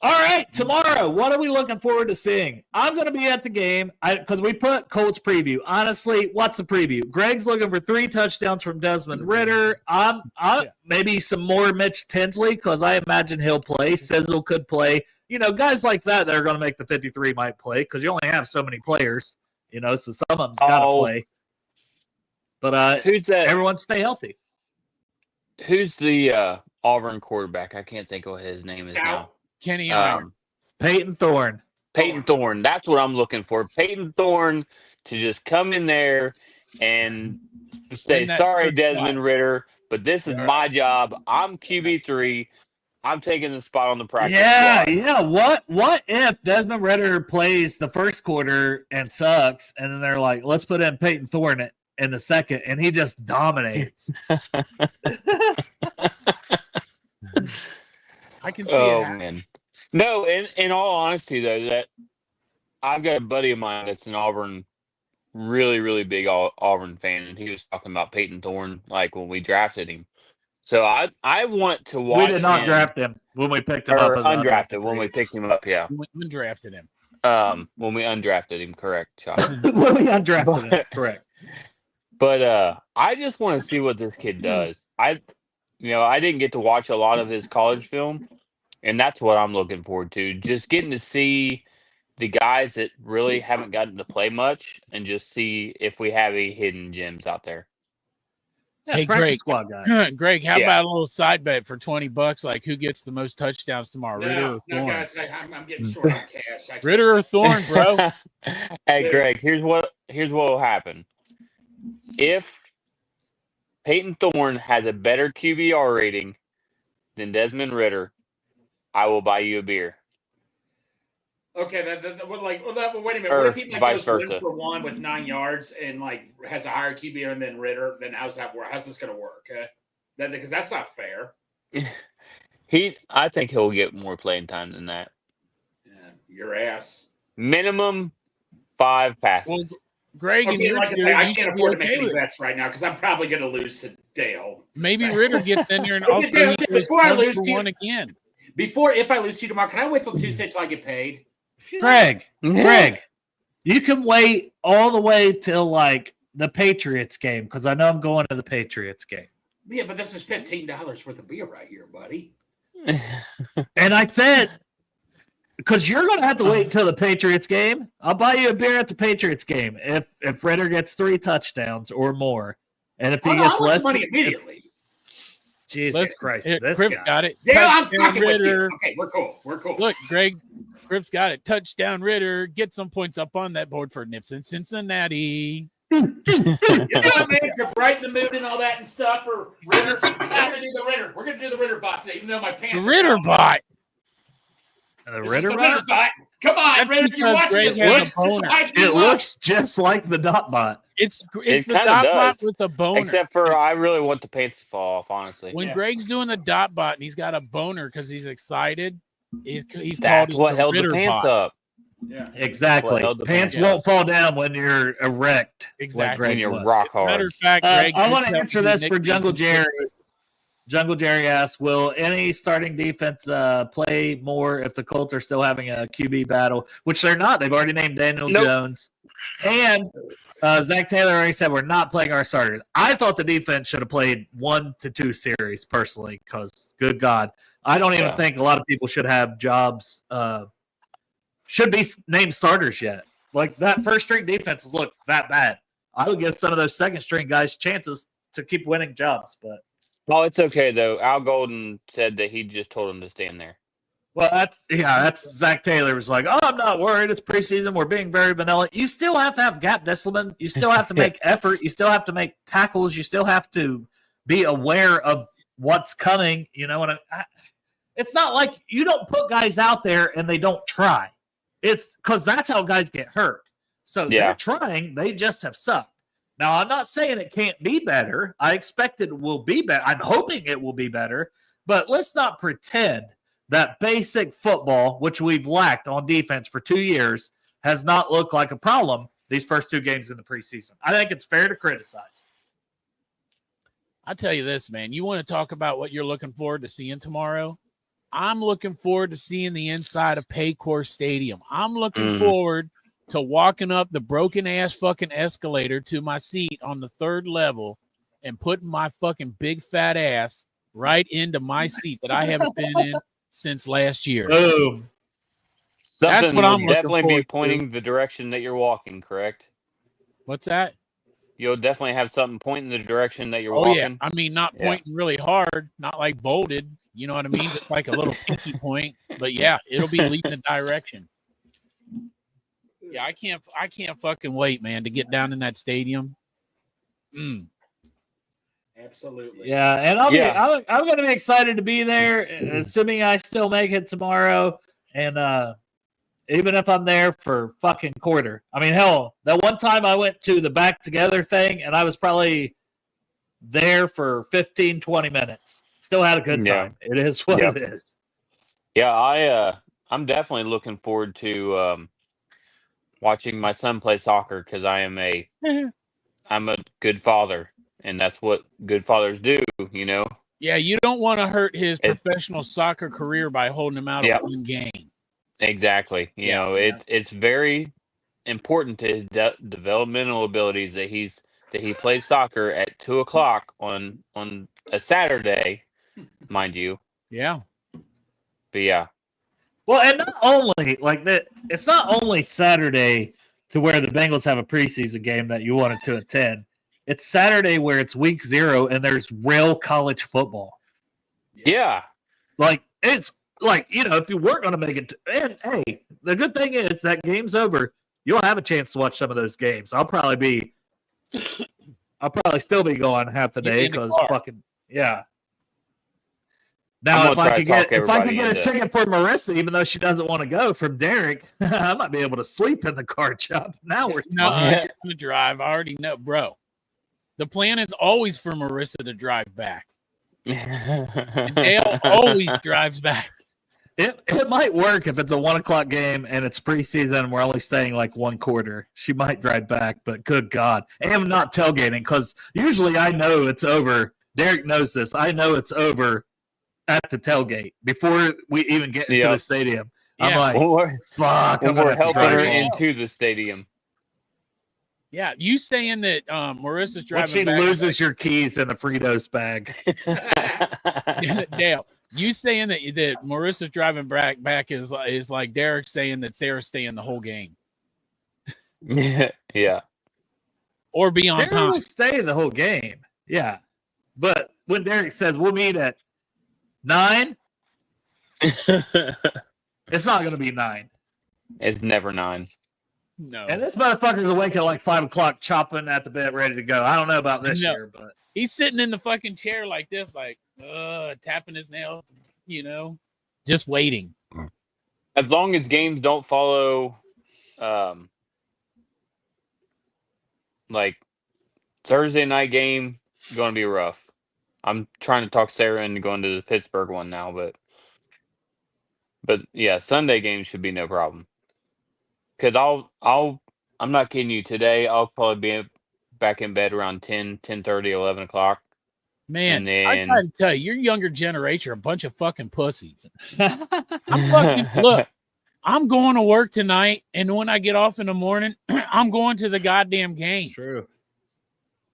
All right, tomorrow, what are we looking forward to seeing? I'm going to be at the game because we put Colts preview. Honestly, what's the preview? Greg's looking for 3 touchdowns from Desmond Ridder. Maybe some more Mitch Tinsley because I imagine he'll play. Sizzle could play. You know, guys like that are going to make the 53 might play because you only have so many players. You know, so some of them's got to play. But who's that? Everyone stay healthy. Who's the Auburn quarterback? I can't think of what his name is now. Kenny Irons. Peyton Thorne. Peyton Thorne. That's what I'm looking for. Peyton Thorne to just come in there and say, sorry, Desmond Ridder, but this is my job. I'm QB3. I'm taking the spot on the practice squad. Yeah. What if Desmond Ridder plays the first quarter and sucks, and then they're like, let's put in Peyton Thorne in the second, and he just dominates. I can see it. Man. No, in all honesty, though, that I've got a buddy of mine that's an Auburn really, really big Auburn fan, and he was talking about Peyton Thorne like when we drafted him. So I want to watch We did not him, draft him when we picked him up or as an undrafted when we picked him up. Yeah, We undrafted him. when we undrafted him, correct, Chuck. when we undrafted him, correct. But I just want to see what this kid does. I didn't get to watch a lot of his college film, and that's what I'm looking forward to. Just getting to see the guys that really haven't gotten to play much, and just see if we have any hidden gems out there. Yeah, Hey, practice Greg. squad guy. Greg, how Yeah. about a little side bet for $20? Like, who gets the most touchdowns tomorrow? Ritter No, or Thorne? guys, I'm getting short on cash. I can't- Ritter or Thorne, bro? Hey, Greg, here's what will happen. If Peyton Thorne has a better QBR rating than Desmond Ritter, I will buy you a beer. Okay, wait a minute. Or What if he vice goes versa. 1 for 1 with 9 yards and has a higher QB than Ritter? Then how's that work? How's this going to work? Because that's not fair. I think he'll get more playing time than that. Yeah, your ass. Minimum 5 passes. Well, Greg, and Okay, your like I say, I you can't should be afford to make okay any with it. bets right now because I'm probably going to lose to Dale. Maybe Ritter gets in there and Okay, also Dale, he goes before I 1 lose for to you- 1 again. If I lose to you tomorrow, can I wait till Tuesday till I get paid? Greg, you can wait all the way till like the Patriots game because I know I'm going to the Patriots game. Yeah, but this is $15 worth of beer right here, buddy. And I said, because you're going to have to wait until the Patriots game. I'll buy you a beer at the Patriots game if Ritter gets 3 touchdowns or more, and if he gets I want less, the money immediately. Jesus Christ, this Crip guy. got it. Dale, I'm Touchdown, fucking with you. Ritter. Okay, we're cool. Look, Greg, Crip's got it. Touchdown, Ritter. Get some points up on that board for Nips in Cincinnati. You know what, man? To brighten the mood and all that and stuff for Ritter. I'm going to do the Ritter. We're going to do the Ritter bot today, even though my The pants are Ritter down. bot. The This is Ritter the bot? Ritter bot. Come on, That's Ritter, you're because watching Greg this. has a This is boner. why I do It well. looks just like the dot bot. It's It the kinda dot does. bot with the boner. Except for I really want the pants to fall off, honestly. When Yeah. Greg's doing the dot bot and he's got a boner because he's excited, he's That's called what the held the Ritter pants bot. up. Yeah. Exactly. Well, held the Pants pants won't fall down when you're erect. Exactly. Like Greg When you're was. rock Matter hard. of fact, Greg, I you want to tell answer me this Nick for Jungle Nick- Jerry. Jungle Jerry asks, will any starting defense play more if the Colts are still having a QB battle? Which they're not. They've already named Daniel Nope. Jones. And Zach Taylor already said we're not playing our starters. I thought the defense should have played 1 to 2 series personally because, good God, I don't even Yeah. think a lot of people should have jobs, should be named starters yet. Like that first string defenses look that bad. I would give some of those second string guys chances to keep winning jobs, but Oh, it's okay though. Al Golden said that he just told him to stand there. well, that's Zach Taylor was like, oh, I'm not worried. It's preseason. We're being very vanilla. You still have to have gap discipline. You still have to make effort. You still have to make tackles. You still have to be aware of what's coming. You know, and it's not like you don't put guys out there and they don't try. It's because that's how guys get hurt. So Yeah. they're trying. They just have sucked. Now, I'm not saying it can't be better. I expect it will be better. I'm hoping it will be better. But let's not pretend that basic football, which we've lacked on defense for 2 years, has not looked like a problem these first 2 games in the preseason. I think it's fair to criticize. I tell you this, man. You want to talk about what you're looking forward to seeing tomorrow? I'm looking forward to seeing the inside of Paycor Stadium. I'm looking forward to walking up the broken ass fucking escalator to my seat on the 3rd level and putting my fucking big fat ass right into my seat that I haven't been in since last year. Boom. Something what I'm will looking definitely be forward to. pointing the direction that you're walking, correct? What's that? You'll definitely have something pointing the direction that you're Oh, walking. yeah. I mean, not Yeah. pointing really hard, not like bolted. You know what I mean? It's like a little pinky point. But yeah, it'll be leading the direction. Yeah, I can't fucking wait, man, to get down in that stadium. Absolutely. Yeah, and I'm going to be excited to be there, assuming I still make it tomorrow. And even if I'm there for fucking quarter. I mean, hell, that one time I went to the Back Together thing, and I was probably there for 15, 20 minutes. Still had a good Yeah. time. It is what Yeah. it is. Yeah, I'm definitely looking forward to watching my son play soccer because I'm a good father, and that's what good fathers do. You know. Yeah, you don't want to hurt his professional soccer career by holding him out of one game. Exactly. You know, it's very important to his developmental abilities that he plays soccer at 2:00 on a Saturday, mind you. Yeah. But yeah. Well, and not only like that, it's not only Saturday to where the Bengals have a preseason game that you wanted to attend. It's Saturday where it's week 0 and there's real college football. Yeah. Like, it's like, if you weren't going to make it, and hey, the good thing is that game's over. You'll have a chance to watch some of those games. I'll probably still be going half the day because fucking, yeah. Now, if I could get a ticket for Marissa, even though she doesn't want to go, from Derek, I might be able to sleep in the car, Chop. Now we're talking. I'm going to drive. I already know, bro. The plan is always for Marissa to drive back. And Dale always drives back. It might work if it's a 1:00 game and it's preseason and we're only staying like one quarter. She might drive back, but good God. And I'm not tailgating because usually I know it's over. Derek knows this. I know it's over at the tailgate before we even get into the stadium. I'm like, fuck. We're helping her into the stadium. Yeah, you saying that Marissa's driving she back. She loses your keys in the Fritos bag. Dale, you saying that Marissa's driving back is like Derek saying that Sarah's staying the whole game. Yeah. Or be on Sarah time. will stay the whole game. Yeah. But when Derek says we'll meet at 9, it's not going to be 9. It's never 9. No. And this motherfucker's awake at like 5 o'clock, chopping at the bit, ready to go. I don't know about this year, but he's sitting in the fucking chair like this, like tapping his nail, just waiting. As long as games don't follow, like Thursday night game, going to be rough. I'm trying to talk Sarah into going to the Pittsburgh one now, but yeah, Sunday games should be no problem. Because I'm not kidding you. Today, I'll probably be back in bed around 10:30, 11 o'clock. Man, I gotta tell you, your younger generation are a bunch of fucking pussies. Look, I'm going to work tonight, and when I get off in the morning, I'm going to the goddamn game. True.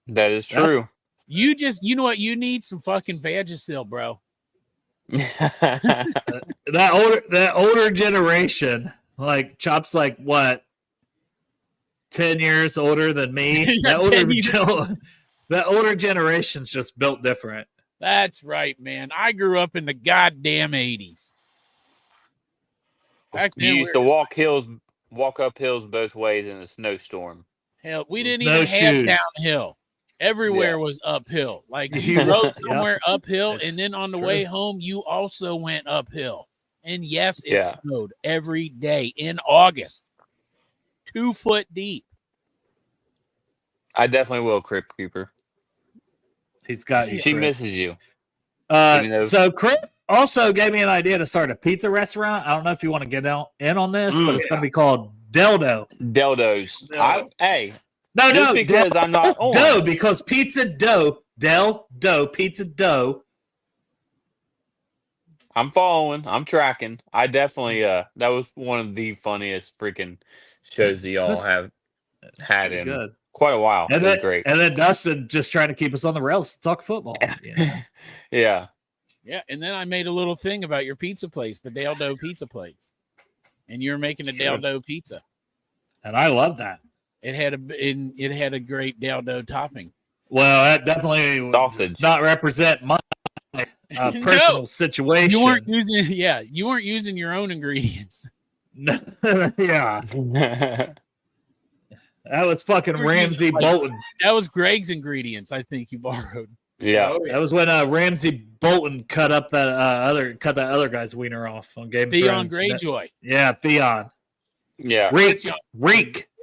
That is true. You know what? You need some fucking Vagisil, bro. that older generation. Like, Chop's like, what, 10 years older than me? That older generation's just built different. That's right, man. I grew up in the goddamn 80s. Back then, you used to walk up hills both ways in a snowstorm. Hell, we didn't even have downhill. Everywhere was uphill. Like, you rode somewhere uphill, and then on the way home, you also went uphill. And yes, it snowed every day in August. 2 foot deep. I definitely will, Crip Creeper. He's got you. She misses you. So Crip also gave me an idea to start a pizza restaurant. I don't know if you want to get in on this, but it's going to be called Deldo. Deldos. No, because I'm not on. Dough, because pizza dough. Pizza dough. I'm following. I'm tracking. I definitely that was one of the funniest freaking shows that y'all have had in quite a while. And it was great. And then Dustin just trying to keep us on the rails to talk football. Yeah. Yeah, and then I made a little thing about your pizza place, the Dale Dough Pizza Place. And you're making a Dale Dough pizza. And I love that. It had a great Dale Dough topping. Well, that definitely does not represent my personal situation. You weren't using your own ingredients. Yeah. That was fucking Ramsey Bolton. That was Greg's ingredients, I think you borrowed. Yeah. That was when Ramsey Bolton cut that other guy's wiener off on Game of Thrones. Theon Greyjoy. Yeah, Theon. Yeah. Reek.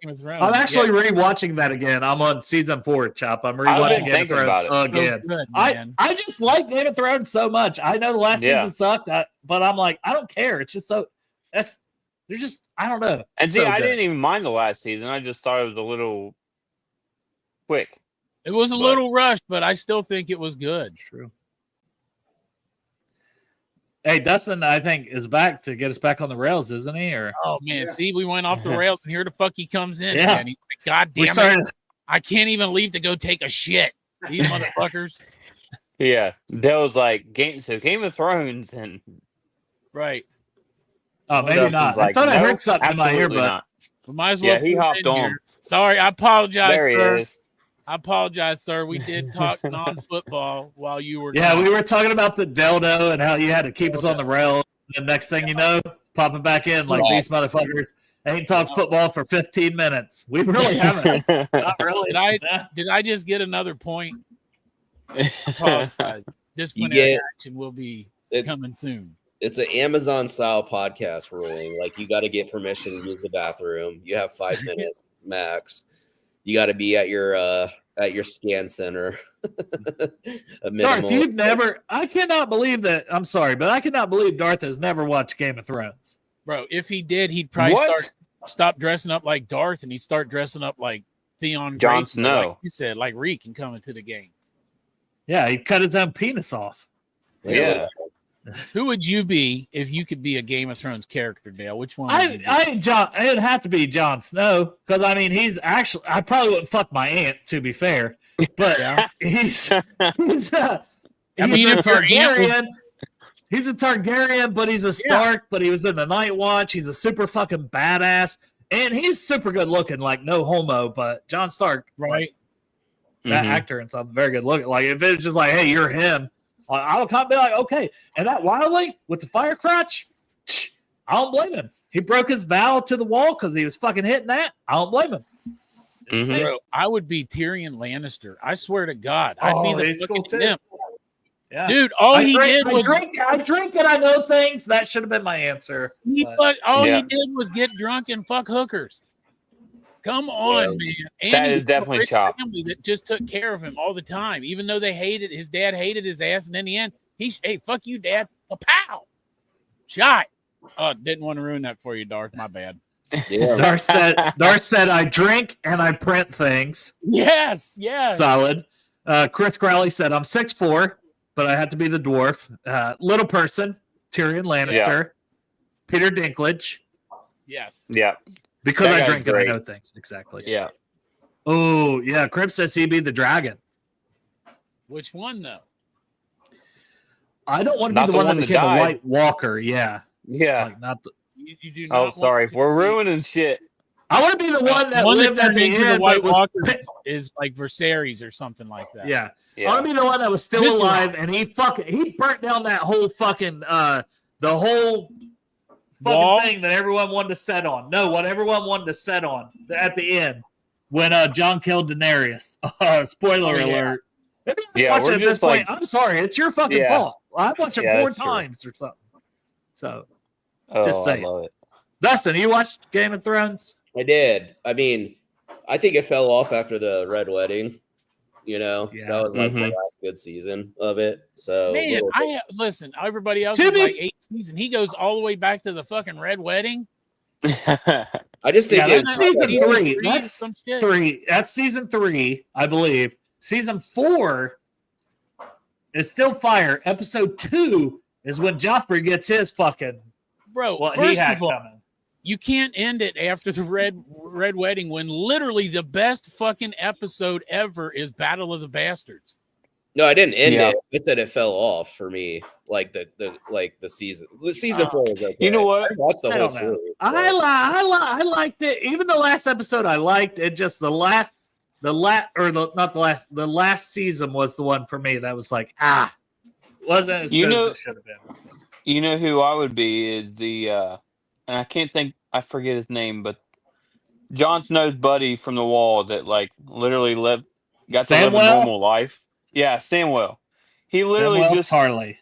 I'm actually rewatching that again. I'm on season 4, Chop. I'm rewatching Game of Thrones again. Good, I just like Game of Thrones so much. I know the last season sucked, but I'm like, I don't care. It's just so They're just, I don't know. And see, so I good. didn't even mind the last season. I just thought it was a little quick. It was a little rushed, but I still think it was good. True. Hey, Dustin, I think, is back to get us back on the rails, isn't he? Or Oh man, see, we went off the rails, and here the fuck he comes in. Yeah. Man. He's like, God we damn started. it, I can't even leave to go take a shit. These motherfuckers. Yeah, that was like Game of Thrones, and Right. Oh, maybe Dustin's not. like, I thought I "Nope, heard something in my absolutely earbud. not." We might as well. Yeah, he put it hopped in on. here. Sorry, I apologize, There sir. he is. I apologize, sir. We did talk non-football while you were. Yeah, gone. we were talking about the dildo and how you had to keep us on the rails. And the next thing you know, popping back in like these motherfuckers ain't talked football for 15 minutes. We really haven't. Not really. Did I just get another point? I apologize. Disciplinary get- action will be It's coming soon. it's an Amazon style podcast ruling. Like you got to get permission to use the bathroom. You have 5 minutes max. You got to be at your scan center. A minimal. Darth, you've never. I cannot believe that. I'm sorry, but I cannot believe Darth has never watched Game of Thrones. Bro, if he did, he'd probably What? stop dressing up like Darth, and he'd start dressing up like Theon Jon Greyjoy, Snow. like you said, like Reek and coming to the game. Yeah, he cut his own penis off. Yeah. Who would you be if you could be a Game of Thrones character, Dale? Which one would you be? It would have to be Jon Snow because I mean he's actually. I probably wouldn't fuck my aunt to be fair, but he's I mean, a if your aunt was- Targaryen. He's a Targaryen, but he's a Stark. But he was in the Night Watch. He's a super fucking badass, and he's super good looking. Like no homo, but Jon Stark, right? that actor and stuff, very good looking. Like if it was just like, hey, you're him, I would kind of be like, okay. And that wildling with the fire crotch, I don't blame him. He broke his vow to the wall because he was fucking hitting that. I don't blame him. Mhm. Bro, I would be Tyrion Lannister. I swear to God, I'd be the he's fucking cool too. imp. Yeah. Dude. All I he drink, did was I drink and I know things. That should have been my answer. but- all Yeah. he did was get drunk and fuck hookers. Come on, man. And That he's is definitely a rich Chop. family that just took care of him all the time, even though they hated his dad, hated his ass, and in the end, hey, fuck you, Dad. Pow, shot. Oh, didn't want to ruin that for you, Darth. My bad. Yeah. Darth said, I drink and I print things. Yes. Solid. Chris Crowley said, I'm 6'4", but I had to be the dwarf. Little person, Tyrion Lannister, Peter Dinklage, Yes. Yeah. because That I guy's drink and I great. know things. Exactly. Yeah. Oh, yeah. Crib says he'd be the dragon. Which one though? I don't want to Not be the the one that one that became a died. White Walker. Yeah. Yeah. Like not the, You do not Oh, want sorry. to We're be- ruining shit. I want to be the one that one lived at turned the into end. the White but was Walker is like Viserys or something like that. Yeah. I Yeah. want to be the one that was still Mr. alive and he burnt down that whole fucking the whole fucking Wall? thing that everyone wanted to set on. No, what everyone wanted to set on at the end when John killed Daenerys. Spoiler Oh, yeah. alert. If you haven't Yeah, watched we're it at this just point, like- I'm sorry. It's your fucking Yeah. fault. I watched it Yeah, 4 that's true. times or something. So, Oh, Just I saying. love it. Dustin, you watched Game of Thrones? I did. I mean, I think it fell off after the Red Wedding. You know, Yeah. that was like the Mhm. last good season of it. So Man, listen. Everybody else To is be- like 8 seasons. He goes all the way back to the fucking Red Wedding. I just think Yeah, it's that's season Season 3. three or That's some shit. 3. That's season 3, I believe. Season 4 is still fire. Episode 2 is when Joffrey gets his fucking Bro, what he first had of all, coming. you can't end it after the Red Wedding when literally the best fucking episode ever is Battle of the Bastards. No, I didn't end Yeah. it. I said it fell off for me. Like the season. The season 4 was okay. You know what? I watched the I whole don't know. series. I liked it. Even the last episode I liked. It just the last season was the one for me that was like wasn't as You good know- as it should have been. You know who I would be is the and I can't think, I forget his name, but Jon Snow's buddy from the wall that like literally got to live a Samwell? normal life. Yeah, Samwell. He literally Samuel just Tarly.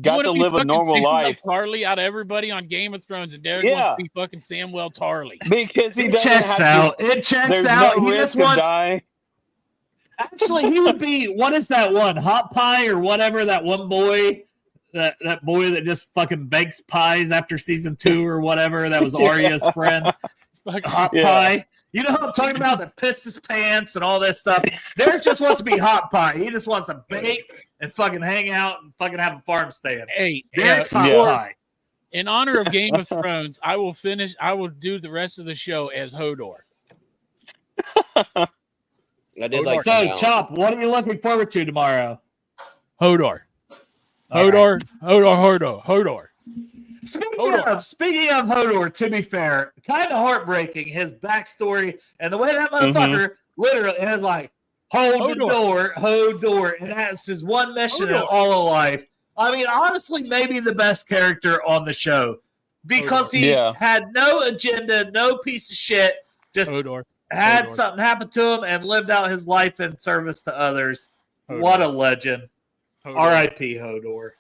got Would to it be live a fucking normal Samuel life Tarly out of everybody on Game of Thrones, and Derek Yeah. wants to be fucking Samuel Tarly. because he It doesn't checks have out. to. It checks There's out. no He risk just of wants. dying. Actually, he would be. What is that one? Hot Pie or whatever that one boy that boy that just fucking bakes pies after season 2 or whatever. That was Arya's friend. Hot pie. You know what I'm talking about? That pissed his pants and all this stuff. Derek just wants to be hot pie. He just wants to bake and fucking hang out and fucking have a farm stand. Hey, Derek's hot pie. In honor of Game of Thrones, I will do the rest of the show as Hodor. I did like so, Chop, what are you looking forward to tomorrow? Hodor. Hodor. Hodor. Speaking of Hodor, to be fair, kind of heartbreaking, his backstory and the way that motherfucker literally is like, hold the door, and that's his one mission in all of life. I mean, honestly, maybe the best character on the show because he had no agenda, no piece of shit, just had something happen to him and lived out his life in service to others. What a legend. R.I.P. Hodor.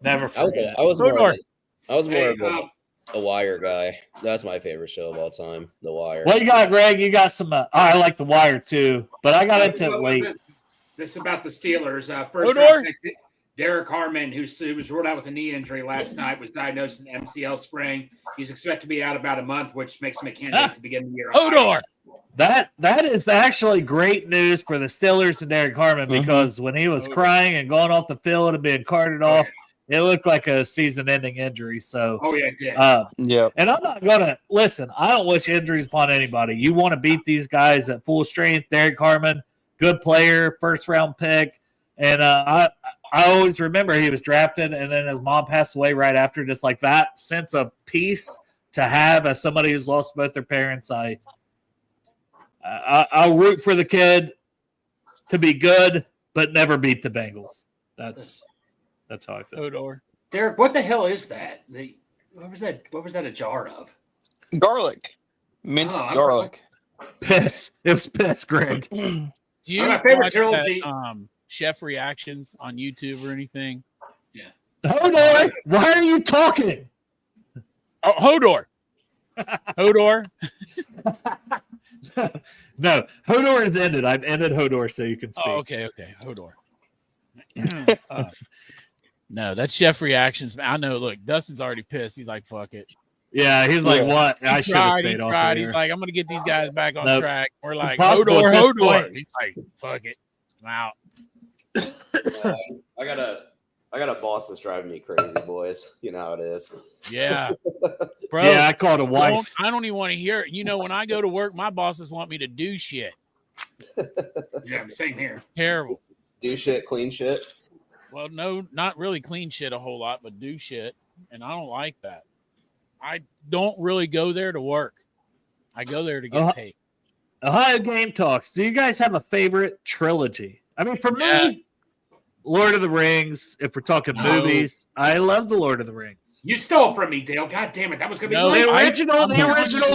Never forget. I was more of a Wire guy. That's my favorite show of all time, The Wire. What you got, Greg? You got some. I like The Wire too, but I got into it late. This is about the Steelers. First round pick, Derek Harmon, who was ruled out with a knee injury last night, was diagnosed with an MCL sprain. He's expected to be out about a month, which makes him a candidate to begin the year. Hodor. That is actually great news for the Steelers and Derek Harmon because when he was crying and going off the field and being carted off, it looked like a season-ending injury. So, it did. And I'm not gonna listen. I don't wish injuries upon anybody. You want to beat these guys at full strength. Derek Harmon, good player, first-round pick, and I always remember he was drafted, and then his mom passed away right after. Just like that sense of peace to have as somebody who's lost both their parents. I'll root for the kid to be good, but never beat the Bengals. That's how I feel. Hodor. Derek, what the hell is that? What was that a jar of? Garlic. Minced garlic. Piss. It was piss, Greg. Do you my favorite watch trilogy? That, chef reactions on YouTube or anything? Yeah. Hodor, why are you talking? Oh, Hodor. Hodor. No, Hodor is ended. I've ended Hodor so you can speak. Oh, okay. Hodor. No, that's chef reactions. I know. Look, Dustin's already pissed. He's like, "Fuck it." Yeah, he's like, "What? I should have stayed off there." He's like, "I'm gonna get these guys back on track." We're like, impossible at this Hodor. point. He's like, "Fuck it, I'm out." I got a boss that's driving me crazy, boys. You know how it is. Yeah, bro. Yeah, I called a wife. I don't even want to hear it. You know, when I go to work, my bosses want me to do shit. Yeah, same here. Terrible. Do shit, clean shit. Well, no, not really clean shit a whole lot, but do shit. And I don't like that. I don't really go there to work. I go there to get paid. Ohio Game Talks. Do you guys have a favorite trilogy? I mean, for me, Lord of the Rings, if we're talking movies, I love the Lord of the Rings. You stole from me, Dale. God damn it. That was going to be the original,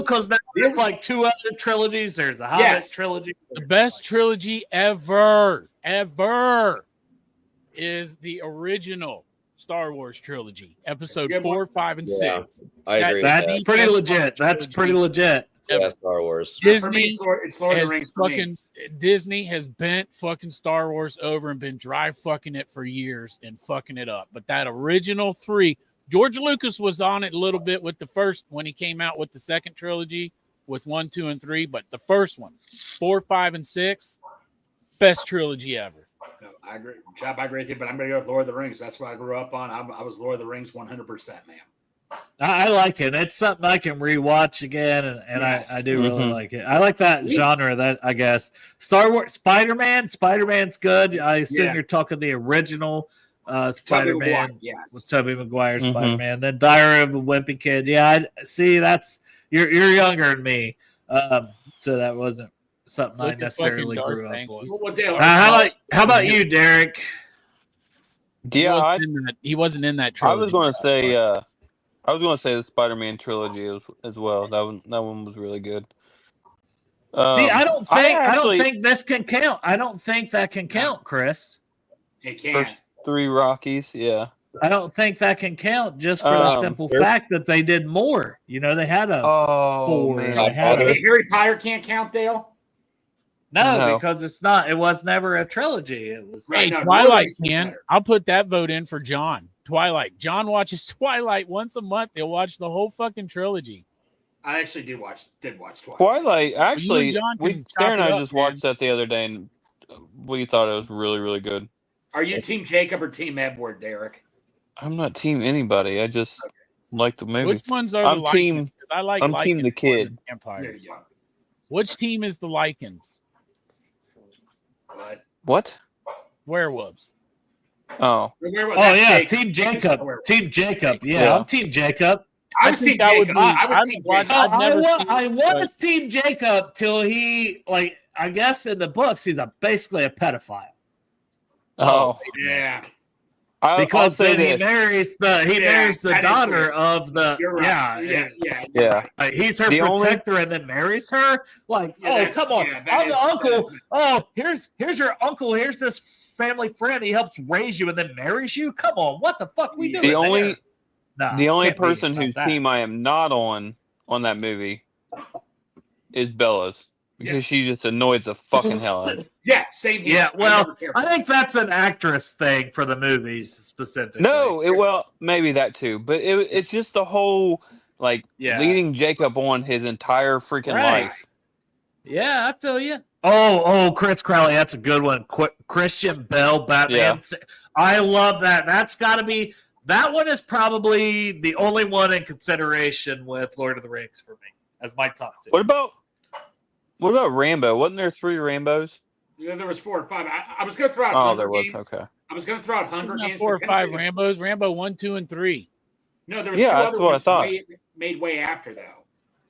because there's like 2 other trilogies. There's the Hobbit trilogy. The best trilogy ever is the original Star Wars trilogy, episode 4, 5, and 6. I agree. That's pretty legit. That's pretty legit. Yeah, Star Wars. Disney it's Lord of the Rings for me. Disney has bent fucking Star Wars over and been dry fucking it for years and fucking it up. But that original 3, George Lucas was on it a little bit with the first when he came out with the second trilogy with 1, 2, and 3. But the first one, 4, 5, and 6, best trilogy ever. No, I agree. Chop, I agree with you, but I'm going to go with Lord of the Rings. That's what I grew up on. I was Lord of the Rings 100%, man. I like it. It's something I can rewatch again, and I do really like it. I like that genre. That I guess Star Wars, Spider-Man's good. I assume you're talking the original Spider-Man with Tobey Maguire Spider-Man. Then Diary of a Wimpy Kid. Yeah, I see. That's you're younger than me, so that wasn't something I necessarily grew up with. How about you, Derek? Yeah, he wasn't in that trilogy. I was going to say the Spider-Man trilogy as well. That one was really good. See, I don't think this can count. I don't think that can count, Chris. It can't. First 3 Rockies, yeah. I don't think that can count just for the simple fact that they did more. You know, they had a 4. Harry Potter can't count, Dale? No, No. because it's not. It was never a trilogy. It was. Right, Hey, no, Twilight, Northern's man. better. I'll put that vote in for John. Twilight. John watches Twilight once a month. He'll watch the whole fucking trilogy. I actually did watch Twilight. Twilight. You and Actually, John can chop Sarah and it I up, just man. watched that the other day, and we thought it was really, really good. Are you Team Jacob or Team Edward, Derek? I'm not team anybody. I just like the movie. Which ones are I'm the team- Lycans? 'Cause I like I'm team Lycans the more kid. than There Vampires. you go. Which team is the Lycans? But What? Werewolves. Oh, Oh yeah, Team Jacob. Team Jacob. Yeah, Yeah. I'm Team Jacob. I was think Team that would Jacob. be- I was I'd Team watch- Jacob. I've never seen I it, was Team Jacob till he, like, I guess in the books he's basically a pedophile oh. Yeah. I'll because say then he this. marries the that is daughter weird. of the You're right. Yeah. Yeah. He's her The only- protector and then marries her. Like, Yeah, oh that's- come on, yeah, that I'm is- the that uncle. is- Oh, here's your uncle. Here's this family friend. He helps raise you and then marries you. Come on, what the fuck we doing? The only there? Nah, the only can't be person about whose that. team I am not on that movie is Bella's because Yeah. she just annoys the fucking hell out of me. Yeah, same here. Yeah, I well, never cared for I think that's an actress thing for the movies specifically. No, well, maybe that too, but it's just the whole like Yeah. leading Jacob on his entire freaking Right. life. Yeah, I feel you. Oh, Chris Crowley, that's a good one. Christian Bale, Batman. Yeah. I love that. That's got to be. That one is probably the only one in consideration with Lord of the Rings for me as my top two. What about Rambo? Wasn't there 3 Rambos? Yeah, there was 4 or 5. I was going to throw out Oh, Hunger there was. Games. Okay. I was going to throw out Hunger Isn't that Games. 4 or but 5 technically- Rambos. Rambo 1, 2, and 3. No, there was Yeah, 2 that's other what I ones thought. made way after, though.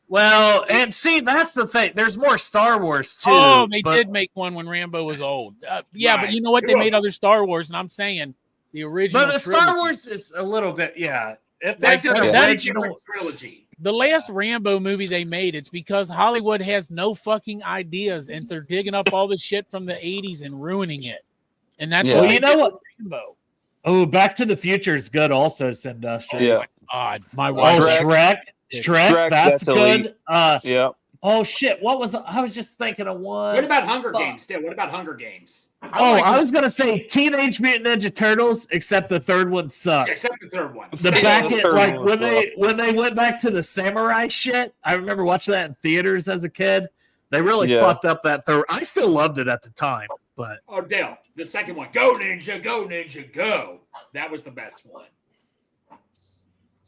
Well, and see, that's the thing. There's more Star Wars too. Oh, they but- did make one when Rambo was old. Yeah, Right. but you know what? 2 They of made them. other Star Wars, and I'm saying the original. But the Star trilogy. Wars is a little bit, yeah. If That's there's a an that- original, different trilogy. The last Rambo movie they made, it's because Hollywood has no fucking ideas, and they're digging up all the shit from the 80s and ruining it. And that's Yeah. what well, they you know did what? with Rambo. Oh, Back to the Future is good. Also, it's industrial. Yeah. God, my Oh, wife. Shrek. Shrek, that's elite. good. Yeah. Oh shit, what was I was just thinking of one. What about Hunger fuck. Games, still? What about Hunger Games? I was gonna say Teenage Mutant Ninja Turtles, except the third one sucked. Yeah, except the third one. The Yeah, back the end, third like one was when they went back to the samurai shit. I remember watching that in theaters as a kid. They really Yeah. fucked up that third. I still loved it at the time, but Oh, Dale, the second one. Go, Ninja, go, Ninja, go. That was the best one.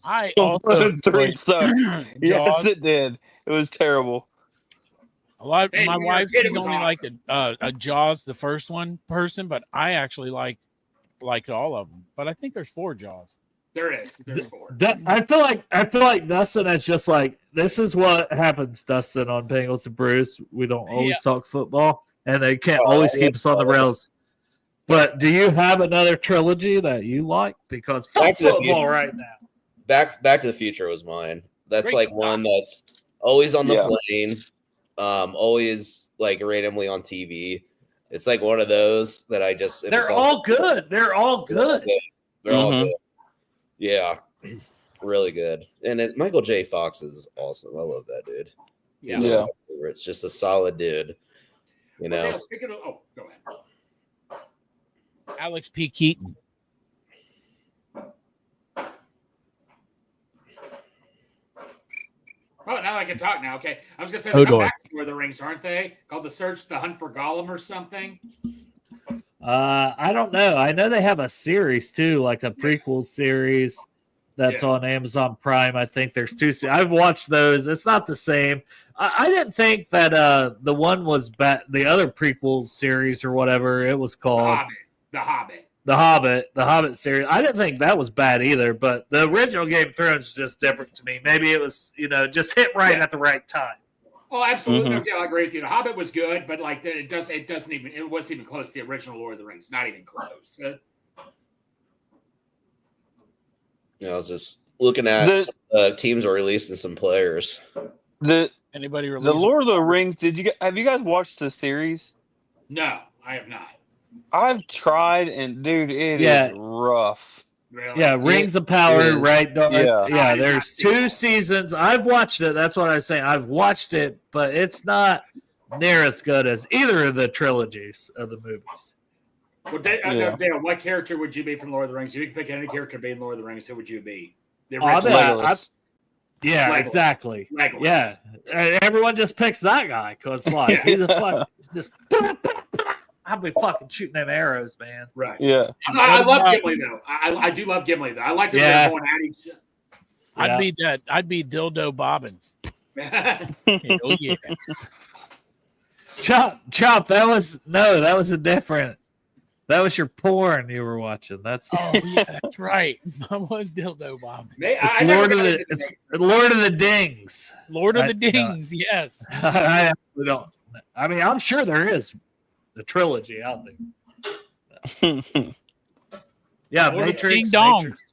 I also 3 enjoyed sucked. Yes, Jaws. it did. It was terrible. A lot. Hey, My when you were a wife kid, it is was only awesome. like a Jaws, the first one person, but I actually liked all of them. But I think there's 4 Jaws. There is. There's 4. I feel like Dustin is just like this is what happens, Dustin, on Bengals and Brews. We don't always talk football, and they can't always keep us on the rails. But do you have another trilogy that you like? Because fuck Back to the football Future. right now. Back to the Future was mine. That's Great like stuff. one that's always on the Yeah. plane, always like randomly on TV. It's like one of those that I just if it's They're on- all good. They're all good. They're all Mhm. good. Yeah, really good. And Michael J. Fox is awesome. I love that dude. Yeah. He's one Yeah. of my favorites. Just a solid dude. You know, Dale, speaking of, go ahead. Alex P. Keaton. Oh, now I can talk now. Okay. I was going to say, Oh, they're coming boy. back to Lord of the Rings, aren't they? Called The Search, The Hunt for Gollum or something? I don't know. I know they have a series too, like a prequel series that's Yeah. on Amazon Prime. I think there's 2. I've watched those. It's not the same. I didn't think that the one was bad. The other prequel series or whatever it was The called, Hobbit. The Hobbit. the Hobbit series. I didn't think that was bad either. But the original Game of Thrones is just different to me. Maybe it was just hit right Yeah. at the right time. Oh, absolutely. Mhm. No, Dale, I agree with you. The Hobbit was good, but like it wasn't even close to the original Lord of the Rings. Not even close. I was just looking at teams are releasing some players. The Anybody the release? Lord of the Rings. Have you guys watched the series? No, I have not. I've tried, and dude, it is Yeah. rough. Really? Yeah, Rings of Power, is. right? Yeah. I did not There's see 2 that. seasons. I've watched it. That's what I was saying. I've watched it, but it's not near as good as either of the trilogies of the movies. Well, Dale, what character would you be from Lord of the Rings? If you could pick any character to be in Lord of the Rings, who would you be? The original. Legolas. Yeah, Legolas. exactly. Legolas. Yeah, everyone just picks that guy because like he's a fuck. Just I'll be fucking shooting them arrows, man. Right. Yeah. I love Gimli though. I do love Gimli though. I like to going at each. I'd be that. I'd be Dildo Bobbins. Oh yeah. Chop. That was a different. That was your porn you were watching. That's yeah, that's right. I was Dildo Bobbins. It's Lord of the Dings. Lord of the Dings. Yes. I don't. I mean, I'm sure there is a trilogy out there. Yeah, Matrix. Ding dongs. Matrix.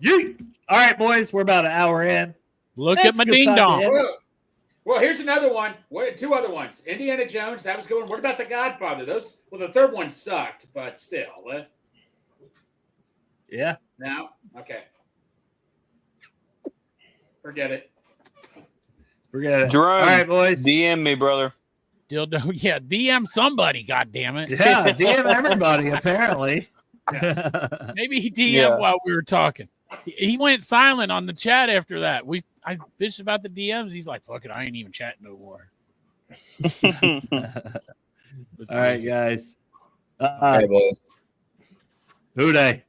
Yeet. All right, boys, we're about an hour in. Look at my ding dong. Well, here's another one. Two other ones. Indiana Jones, that was going. What about The Godfather? The third one sucked, but still. Yeah. No? Okay. Forget it. Jerome, all right, boys. DM me, brother. Dildo, yeah, DM somebody, goddammit. Yeah, DM everybody, apparently. Maybe he DM while we were talking. He went silent on the chat after that. I bitched about the DMs. He's like, fuck it, I ain't even chatting no more. All right, guys. All right, boys. Who dey?